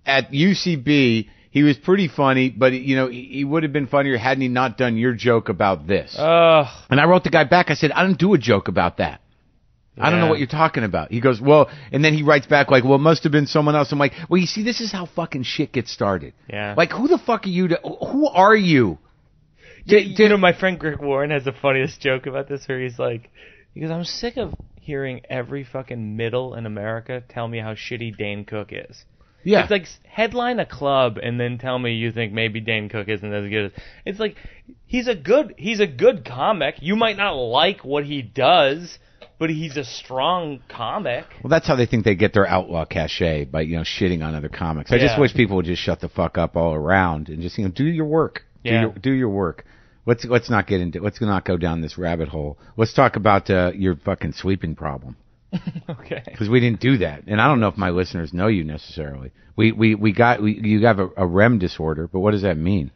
at UCB. He was pretty funny, but, he would have been funnier hadn't he not done your joke about this. And I wrote the guy back. I said, I don't do a joke about that. I don't know what you're talking about. He goes, well, and then he writes back like, well, it must have been someone else. I'm like, well, you see, this is how fucking shit gets started. Yeah. Like, who the fuck are you who are you? My friend Greg Warren has the funniest joke about this where he's like, I'm sick of hearing every fucking middle in America tell me how shitty Dane Cook is. Yeah. It's like headline a club and then tell me you think maybe Dane Cook isn't as good as... It's like, he's a good comic. You might not like what he does, but he's a strong comic. Well, that's how they think they get their outlaw cachet, by, shitting on other comics. I just wish people would just shut the fuck up all around and just, do your work. Do your work. Let's not go down this rabbit hole. Let's talk about your fucking sleeping problem. Okay. Because we didn't do that, and I don't know if my listeners know you necessarily. You have a REM disorder, but what does that mean?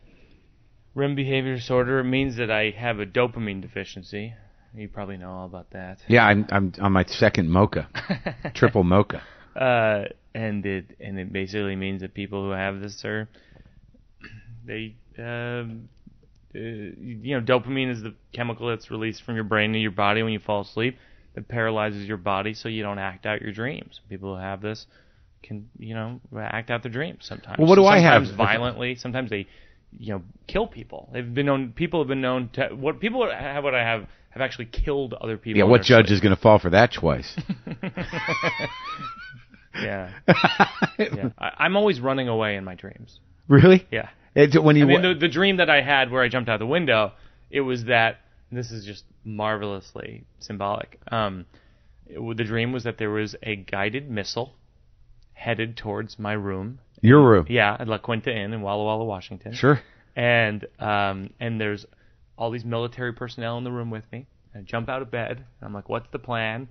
REM behavior disorder means that I have a dopamine deficiency. You probably know all about that. Yeah, I'm on my second mocha, triple mocha. And it basically means that people who have this dopamine is the chemical that's released from your brain to your body when you fall asleep. That paralyzes your body so you don't act out your dreams. People who have this can, act out their dreams sometimes. Well, what do I have? Sometimes violently. Sometimes they, kill people. People have been known to. What people have what I have actually killed other people. Yeah, what judge is going to fall for that twice? Yeah. I'm always running away in my dreams. Really? Yeah. The dream that I had where I jumped out the window, it was that. This is just marvelously symbolic. The dream was that there was a guided missile headed towards my room. Your room? Yeah, at La Quinta Inn in Walla Walla, Washington. Sure. And there's all these military personnel in the room with me. I jump out of bed, and I'm like, what's the plan?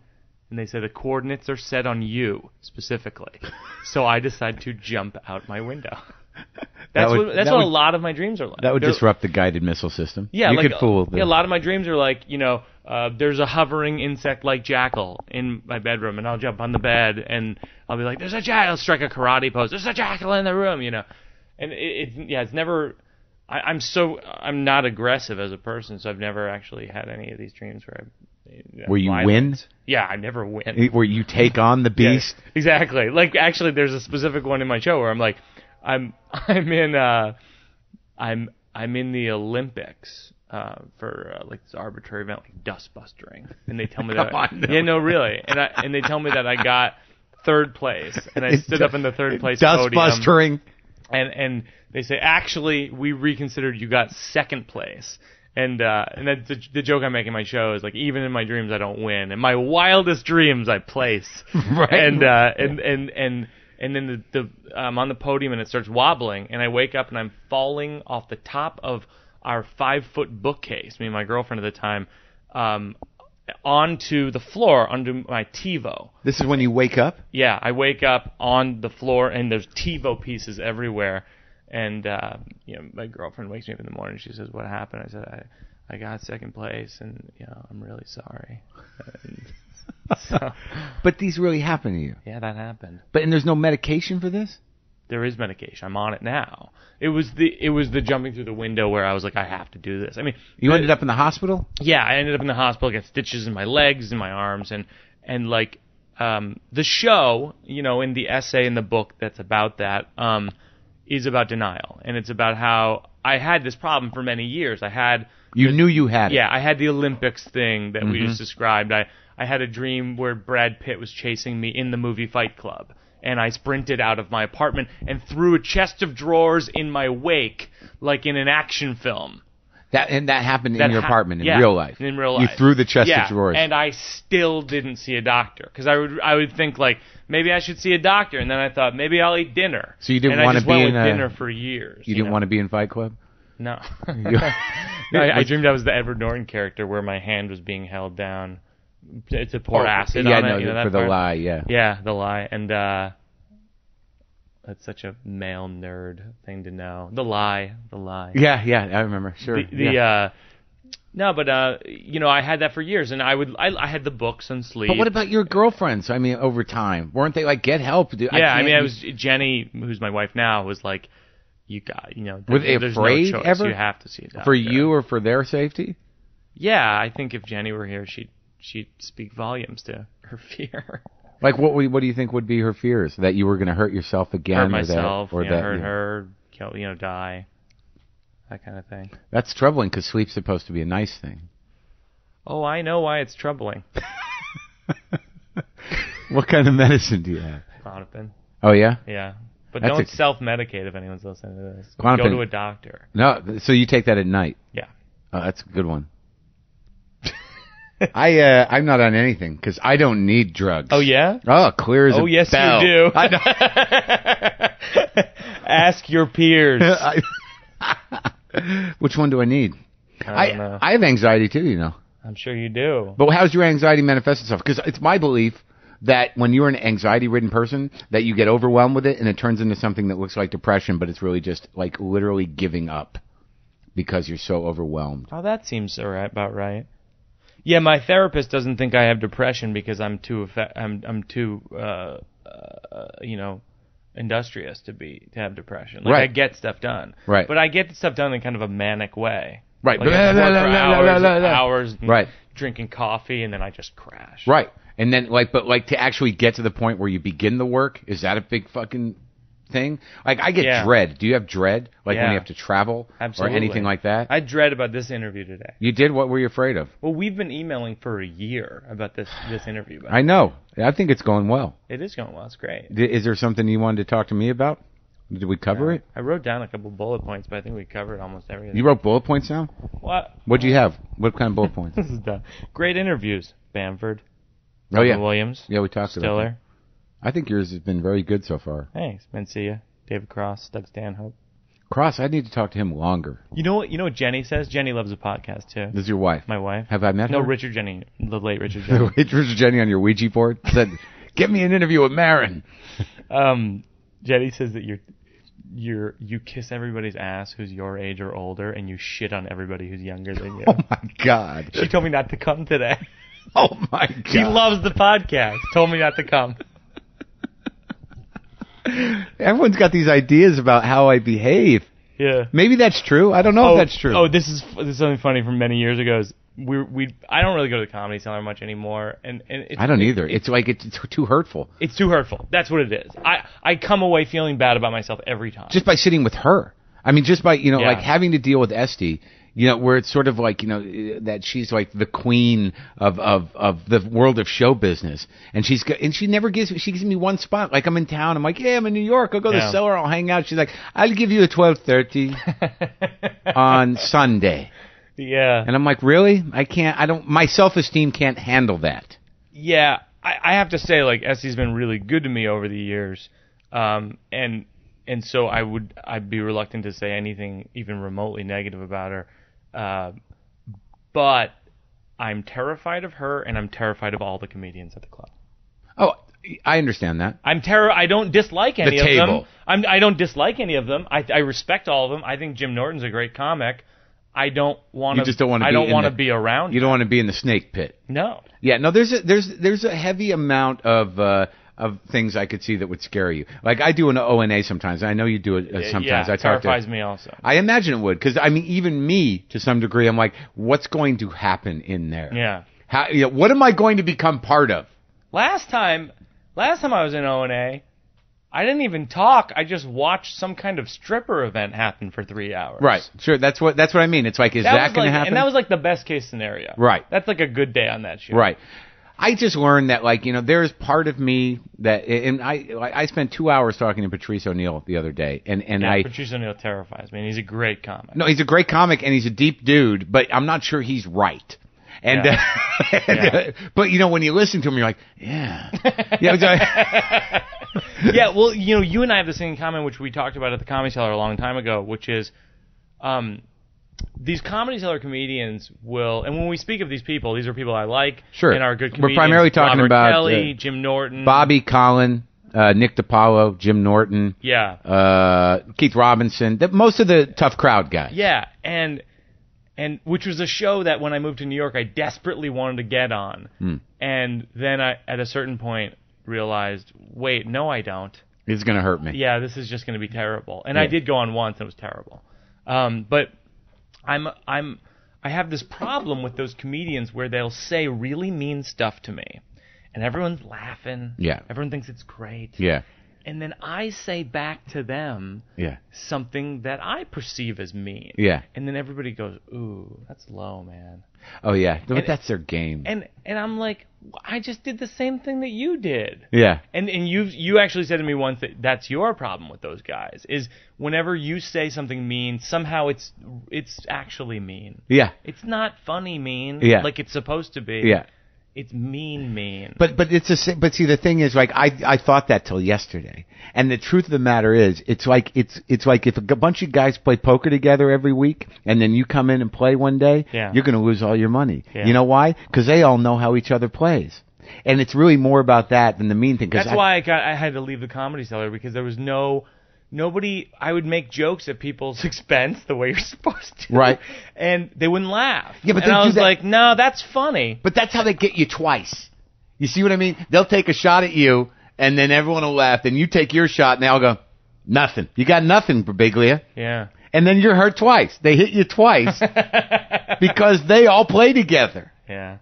And they say the coordinates are set on you, specifically. So I decide to jump out my window. That's what a lot of my dreams are like. That would disrupt the guided missile system. Yeah, you could fool them. Yeah, a lot of my dreams are like, there's a hovering insect-like jackal in my bedroom, and I'll jump on the bed, and I'll be like, there's a jackal, I'll strike a karate pose, there's a jackal in the room, And it's never... I'm not aggressive as a person, so I've never actually had any of these dreams where you win? Yeah, I never win. Where you take on the beast? Yeah, exactly. Like, actually, there's a specific one in my show where I'm like, I'm in the Olympics for like this arbitrary event like dust bustering, and they tell me that yeah, no, really, and they tell me that I got third place, and I stood up in the third place dust podium, bustering, and they say actually we reconsidered, you got second place. And that's the joke I make in my show is like, even in my dreams I don't win. In my wildest dreams I place. Right. And then I'm on the podium and it starts wobbling, and I wake up and I'm falling off the top of our 5-foot bookcase, me and my girlfriend at the time, onto the floor under my TiVo. This is when you wake up? Yeah, I wake up on the floor and there's TiVo pieces everywhere. And my girlfriend wakes me up in the morning. She says, "What happened?" I said, "I got second place, and I'm really sorry." So, but these really happen to you. Yeah, that happened. And there's no medication for this? There is medication. I'm on it now. It was the jumping through the window where I was like, I have to do this. I mean, you ended up in the hospital? Yeah, I ended up in the hospital. I got stitches in my legs and my arms, and like the show, in the essay in the book that's about that. Is about denial, and it's about how I had this problem for many years. You knew you had it. Yeah, I had the Olympics thing that we just described. I had a dream where Brad Pitt was chasing me in the movie Fight Club, and I sprinted out of my apartment and threw a chest of drawers in my wake, like in an action film. That happened in That your ha- apartment in yeah, real life. in real life. You threw the chest Yeah, of drawers. and I still didn't see a doctor because I would think like maybe I should see a doctor, and then I thought maybe I'll eat dinner. So you didn't and want I to just went be with in dinner for years. You didn't want to be in Fight Club? No. I dreamed I was the Edward Norton character where my hand was being held down to pour acid on it. For the lie, yeah. Yeah, the lie. And that's such a male nerd thing to know. The lie. Yeah, I remember. Sure. No, but I had that for years, and I had the books on sleep. But what about your girlfriends? I mean, over time, weren't they like, get help? Dude, I was Jenny, who's my wife now, was like, you got, were they there's afraid no choice. ever? You have to see a doctor. For you or for their safety? Yeah, I think if Jenny were here, she'd speak volumes to her fear. Like, what do you think would be her fears? That you were going to hurt yourself again? Hurt myself, or that, hurt her, kill, die, that kind of thing. That's troubling because sleep's supposed to be a nice thing. Oh, I know why it's troubling. What kind of medicine do you have? Klonopin. Oh, yeah? Yeah. But That's don't self-medicate if anyone's listening to this. Klonopin. Go to a doctor. No, so you take that at night? Yeah. Oh, that's a good one. I'm not on anything because I don't need drugs. Oh, yeah? Oh, clear as a Oh, yes, bell. you do. Ask your peers. Which one do I need? I don't know. I have anxiety too, you know. I'm sure you do. But how's your anxiety manifest itself? Because it's my belief that when you're an anxiety-ridden person, that you get overwhelmed with it and it turns into something that looks like depression, but it's really just like literally giving up because you're so overwhelmed. Oh, that seems about right. Yeah, my therapist doesn't think I have depression because I'm too industrious to have depression. Like, Right. I get stuff done. Right. But I get stuff done in kind of a manic way. Right. Like I work for hours and Right. drinking coffee, and then I just crash. Right. And then, but to actually get to the point where you begin the work, is that a big fucking thing? Like, I get dread. Do you have dread? Like when you have to travel? Absolutely. Or anything like that? I dread about this interview today. You did? What were you afraid of? Well, we've been emailing for a year about this interview. I know. I think it's going well. It is going well. It's great. Is there something you wanted to talk to me about? Did we cover it? I wrote down a couple bullet points, but I think we covered almost everything. You wrote bullet points down? What? What'd you have? What kind of bullet points? This is dumb. Great interviews. Bamford. Oh, yeah. Robin Williams. Yeah, we talked about Stiller. that. I think yours has been very good so far. Thanks. Mencia. David Cross. Doug Stanhope. Cross, I need to talk to him longer. You know what Jenny says? Jenny loves a podcast, too. This is your wife? My wife. Have I met her? No, Richard Jenny. The late Richard Jenny. Richard Jenny on your Ouija board said, "Get me an interview with Maron." Jenny says that you kiss everybody's ass who's your age or older, and you shit on everybody who's younger than you. Oh, my God. She told me not to come today. Oh, my God. She loves the podcast. Told me not to come. Everyone's got these ideas about how I behave. Yeah. Maybe that's true. I don't know if that's true. Oh, this is something funny from many years ago. I don't really go to the Comedy Cellar much anymore, and I don't either. It's like it's too hurtful. It's too hurtful. That's what it is. I come away feeling bad about myself every time. Just by sitting with her. I mean, just by like having to deal with Esty. Where it's sort of like, that she's like the queen of the world of show business. And she never gives me one spot. Like, I'm in town. I'm like, yeah, I'm in New York. I'll go to the cellar. I'll hang out. She's like, I'll give you a 12:30 on Sunday. Yeah. And I'm like, really? My self-esteem can't handle that. Yeah. I have to say, like, Esty's been really good to me over the years. And so I'd be reluctant to say anything even remotely negative about her. But I'm terrified of her, and I'm terrified of all the comedians at the club. Oh, I understand that. I don't dislike any of them. table. I don't dislike any of them. I respect all of them. I think Jim Norton's a great comic. I don't want to. You just don't want to. I don't want to be around. You don't want to be in the snake pit. No. Yeah. No. There's a heavy amount of things I could see that would scare you. Like, I do an O&A sometimes. I know you do it sometimes. Yeah, I terrifies me also. I imagine it would, because I mean, even me to some degree, I'm like, what's going to happen in there? Yeah. What am I going to become part of? Last time I was in O&A, I didn't even talk. I just watched some kind of stripper event happen for 3 hours. Right. Sure. That's what I mean. It's like, is that going to happen? And that was like the best case scenario. Right. That's like a good day on that show. Right. I just learned that, like, there's part of me that, and I spent 2 hours talking to Patrice O'Neill the other day, and Patrice O'Neill terrifies me. And he's a great comic. No, he's a great comic, and he's a deep dude, but I'm not sure he's right. And, but when you listen to him, you're like, yeah. Yeah, well, you and I have this thing in common, which we talked about at the Comedy Cellar a long time ago, which is these Comedy Cellar comedians will, and when we speak of these people, these are people I like and are good comedians. We're primarily talking Robert about Kelly, Jim Norton, Bobby Collin, Nick DiPaolo, Jim Norton, Keith Robinson, most of the tough crowd guys. Yeah, and which was a show that when I moved to New York, I desperately wanted to get on. And then I, at a certain point, realized, wait, no, I don't. It's going to hurt me. Yeah, this is just going to be terrible. And I did go on once, and it was terrible. But I have this problem with those comedians where they'll say really mean stuff to me, and everyone's laughing. Yeah. Everyone thinks it's great. Yeah. And then I say back to them something that I perceive as mean. Yeah. And then everybody goes, ooh, that's low, man. Oh, yeah. But that's their game. And I'm like, I just did the same thing that you did. Yeah. And you actually said to me once that that's your problem with those guys, is whenever you say something mean, somehow it's actually mean. Yeah. It's not funny mean like it's supposed to be. Yeah. It's mean. But but see, the thing is, like, I thought that till yesterday, and the truth of the matter is, it's like if a bunch of guys play poker together every week, and then you come in and play one day, you're going to lose all your money. Yeah. You know why? Because they all know how each other plays, and it's really more about that than the mean thing. That's why I had to leave the Comedy Cellar, because there was nobody. I would make jokes at people's expense the way you're supposed to, right? And they wouldn't laugh. Yeah, but and I was like, no, that's funny. But that's how they get you twice. You see what I mean? They'll take a shot at you, and then everyone will laugh. Then you take your shot, and they'll go, nothing. You got nothing, Birbiglia. Yeah. And then you're hurt twice. They hit you twice because they all play together. Yeah,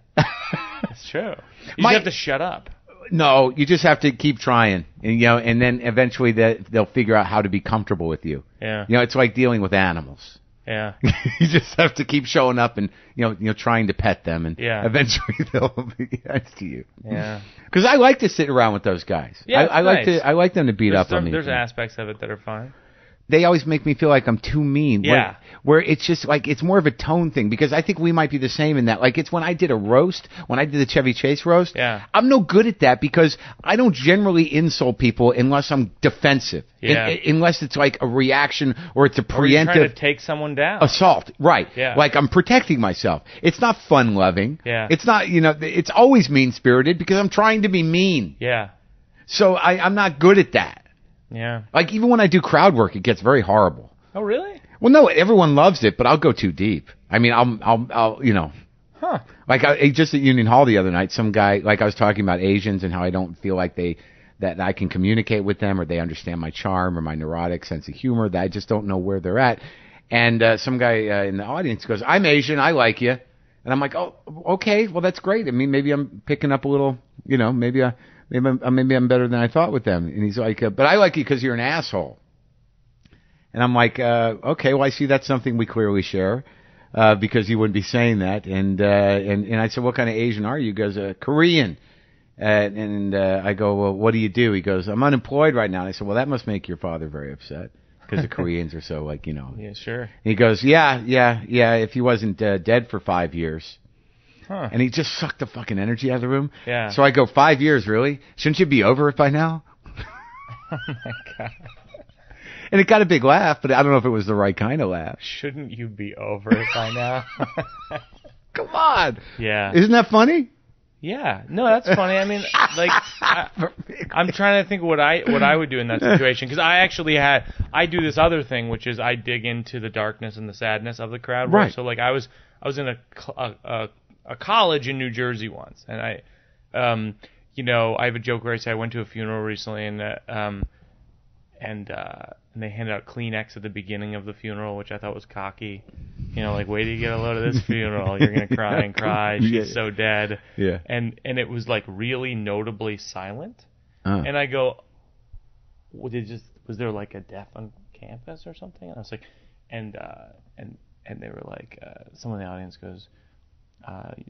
it's true. You just have to shut up. No, you just have to keep trying, and and then eventually they'll figure out how to be comfortable with you. Yeah. It's like dealing with animals. Yeah. You just have to keep showing up and trying to pet them, and eventually they'll be nice to you. Yeah. Because I like to sit around with those guys. Yeah, I like them to beat up on me. There's aspects of it that are fine. They always make me feel like I'm too mean. Yeah. Where it's just like, it's more of a tone thing, because I think we might be the same in that. Like, it's when I did a roast, when I did the Chevy Chase roast, I'm no good at that, because I don't generally insult people unless I'm defensive. Yeah. Unless it's like a reaction or it's a preemptive. Or you're trying to take someone down. Assault. Right. Yeah. Like, I'm protecting myself. It's not fun-loving. Yeah. It's not, it's always mean-spirited because I'm trying to be mean. Yeah. So I'm not good at that. Yeah. Like, even when I do crowd work, it gets very horrible. Oh, really? Well, no, everyone loves it, but I'll go too deep. I mean, I'll Huh. Like, just at Union Hall the other night, some guy, like, I was talking about Asians and how I don't feel like that I can communicate with them, or they understand my charm or my neurotic sense of humor, that I just don't know where they're at. And some guy in the audience goes, "I'm Asian, I like you." And I'm like, "Oh, okay, well, that's great. I mean, maybe I'm picking up a little, maybe I'm better than I thought with them." And he's like, "But I like you because you're an asshole." And I'm like, "Okay, well, I see that's something we clearly share, because you wouldn't be saying that." And I said, "What kind of Asian are you?" He goes, "Korean." And I go, "Well, what do you do?" He goes, "I'm unemployed right now." And I said, "Well, that must make your father very upset, because the Koreans are so, like, Yeah, sure. And he goes, yeah, if he wasn't dead for 5 years." Huh. And he just sucked the fucking energy out of the room. Yeah. So I go, 5 years, really? Shouldn't you be over it by now? Oh, my God. And it got a big laugh, but I don't know if it was the right kind of laugh. Shouldn't you be over it by now? Come on. Yeah. Isn't that funny? Yeah. No, that's funny. I mean, like, I'm trying to think what I would do in that situation, because I do this other thing, which is I dig into the darkness and the sadness of the crowd. Right. So, like, I was in a college in New Jersey once, and I have a joke where I say I went to a funeral recently, and they handed out Kleenex at the beginning of the funeral, which I thought was cocky. Like, wait till you get a load of this funeral. You're going to cry and cry. She's so dead. Yeah. And it was, like, really notably silent. And I go, was there, like, a death on campus or something? And I was like, and they were like, someone in the audience goes,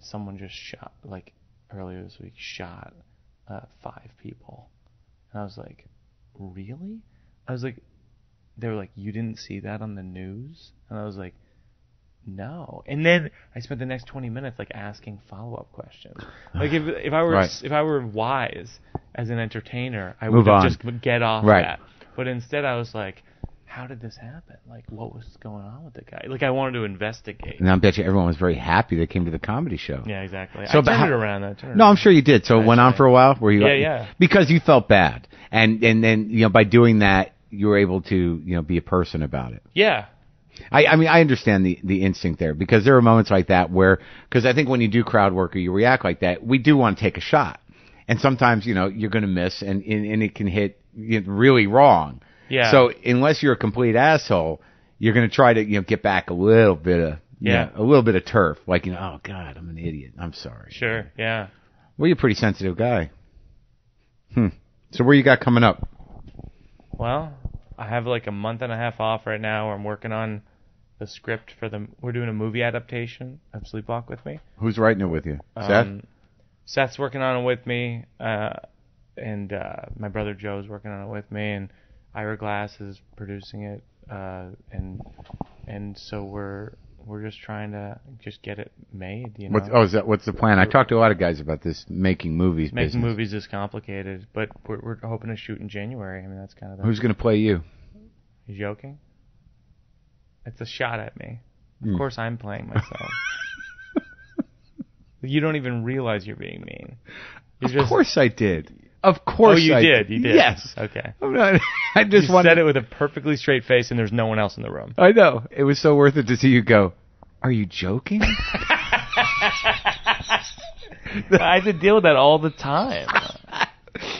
someone just shot, like, earlier this week shot 5 people. And I was like, really? I was like, they were like, you didn't see that on the news? And I was like, no. And then I spent the next 20 minutes like asking follow-up questions. Like if I were Right. if I were wise as an entertainer, I Move would have on. just get off Right. that. But instead I was like, how did this happen? Like, what was going on with the guy? Like, I wanted to investigate. And I bet you everyone was very happy they came to the comedy show. Yeah, exactly. So I turned how- it around. I turned it No, I'm around. sure you did. So it went on for a while. Were you? Yeah. Because you felt bad, and then by doing that, you were able to be a person about it. Yeah. I mean, I understand the instinct there, because there are moments like that where, because I think when you do crowd work or you react like that, we do want to take a shot, and sometimes you're going to miss, and it can hit really wrong. Yeah. So unless you're a complete asshole, you're going to try to get back a little bit of a little bit of turf, like oh God, I'm an idiot. I'm sorry. Sure. Yeah. Well, you're a pretty sensitive guy. So where you got coming up? Well, I have like a month and a half off right now where I'm working on the script for we're doing a movie adaptation of Sleepwalk with Me. Who's writing it with you? Seth? Seth's working on it with me, and my brother Joe's working on it with me, and Ira Glass is producing it, and so we're just trying to just get it made. What's the plan? I talked to a lot of guys about this making movies. Making business. movies is complicated, but we're hoping to shoot in January. I mean, that's kind of Who's going to play you? You joking? It's a shot at me. Of course I'm playing myself. You don't even realize you're being mean. Of course I did. Of course you I did. You did. Yes. Okay. I'm not, I just You wanted. said it with a perfectly straight face, and there's no one else in the room. I know. It was so worth it to see you go, are you joking? I have to deal with that all the time.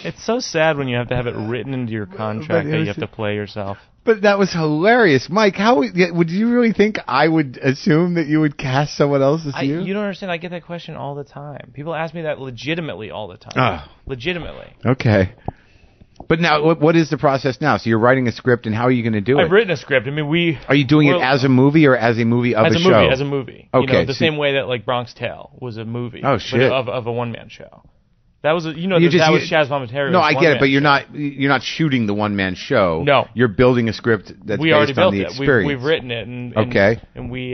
It's so sad when you have to have it written into your contract that you have to play yourself. But that was hilarious. Mike, how would you really think I would assume that you would cast someone else as you? You don't understand. I get that question all the time. People ask me that legitimately all the time. Oh. Legitimately. Okay. But now, what is the process now? So you're writing a script, and how are you going to do it? I've written a script. I mean, Are you doing it as a movie or as a movie of a show? As a movie. Okay. The same way that like Bronx Tale was a movie. Oh, shit. But of a one-man show. That was that was Chaz Palminteri's. No, I get it, but you're show. not shooting the one-man show. No. You're building a script that's We based already on built the it. experience. We've written it, and Okay. and we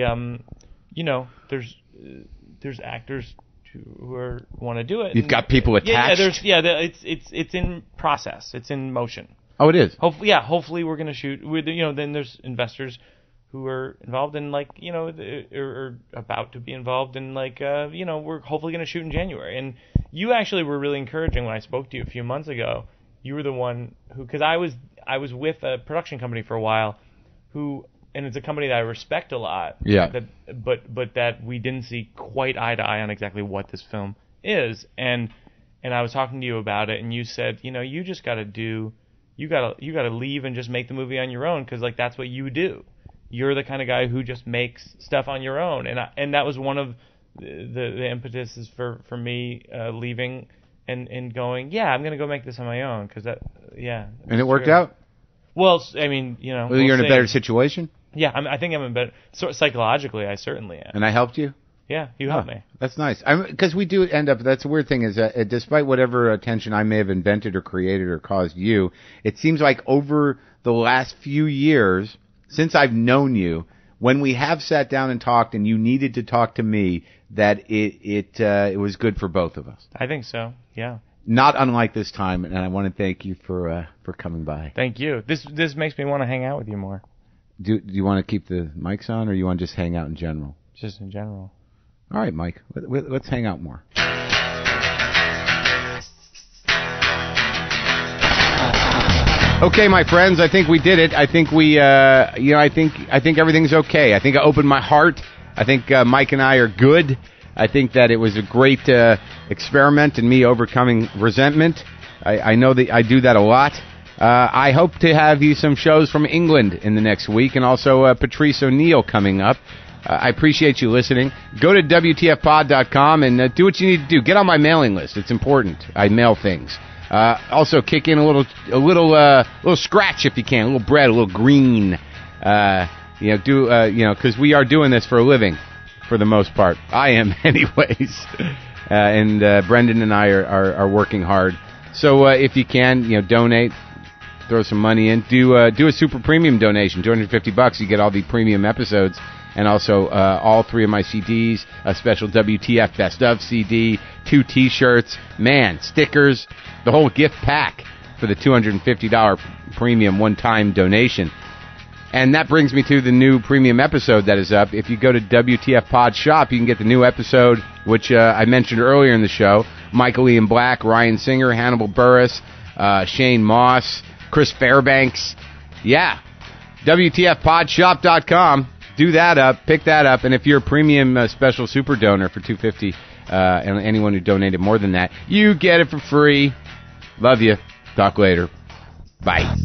there's actors who want to do it. You've got people attached. It's in process. It's in motion. Oh, it is. Hopefully we're gonna shoot. Then there's investors who are involved in or about to be involved in we're hopefully gonna shoot in January. And you actually were really encouraging when I spoke to you a few months ago. You were the one who, because I was with a production company for a while, and it's a company that I respect a lot. Yeah. But that we didn't see quite eye to eye on exactly what this film is, and I was talking to you about it, and you said, you just got to do. You gotta leave and just make the movie on your own, because that's what you do. You're the kind of guy who just makes stuff on your own, and that was one of the impetuses for me leaving and going. Yeah, I'm gonna go make this on my own, because And it worked out. Well, I mean, Well, you're in a better situation. Yeah, I think I'm in better. Psychologically, I certainly am. And I helped you. Yeah, you helped me. That's nice. Because we do end up. That's the weird thing is that despite whatever attention I may have invented or created or caused you, it seems like over the last few years since I've known you, when we have sat down and talked, and you needed to talk to me, that it was good for both of us. I think so. Yeah. Not unlike this time, and I want to thank you for coming by. Thank you. This makes me want to hang out with you more. Do you want to keep the mics on, or you want to just hang out in general? Just in general. All right, Mike. Let's hang out more. Okay, my friends. I think we did it. I think we, I think everything's okay. I think I opened my heart. I think Mike and I are good. I think that it was a great experiment in me overcoming resentment. I know that I do that a lot. I hope to have you some shows from England in the next week, and also Patrice O'Neill coming up. I appreciate you listening. Go to WTFpod.com and do what you need to do. Get on my mailing list. It's important. I mail things. Also, kick in a little scratch if you can, a little bread, a little green. Because we are doing this for a living, for the most part. I am, anyways. and Brendan and I are working hard. So if you can, donate, throw some money in. Do a super premium donation, $250. You get all the premium episodes, and also all 3 of my CDs, a special WTF Best Of CD, 2 T-shirts, stickers, the whole gift pack for the $250 premium one-time donation. And that brings me to the new premium episode that is up. If you go to WTF Pod Shop, you can get the new episode, which I mentioned earlier in the show. Michael Ian Black, Ryan Singer, Hannibal Buress, Shane Moss, Chris Fairbanks. Yeah. WTFPodshop.com. Do that up. Pick that up. And if you're a premium special super donor for $250, and anyone who donated more than that, you get it for free. Love you. Talk later. Bye.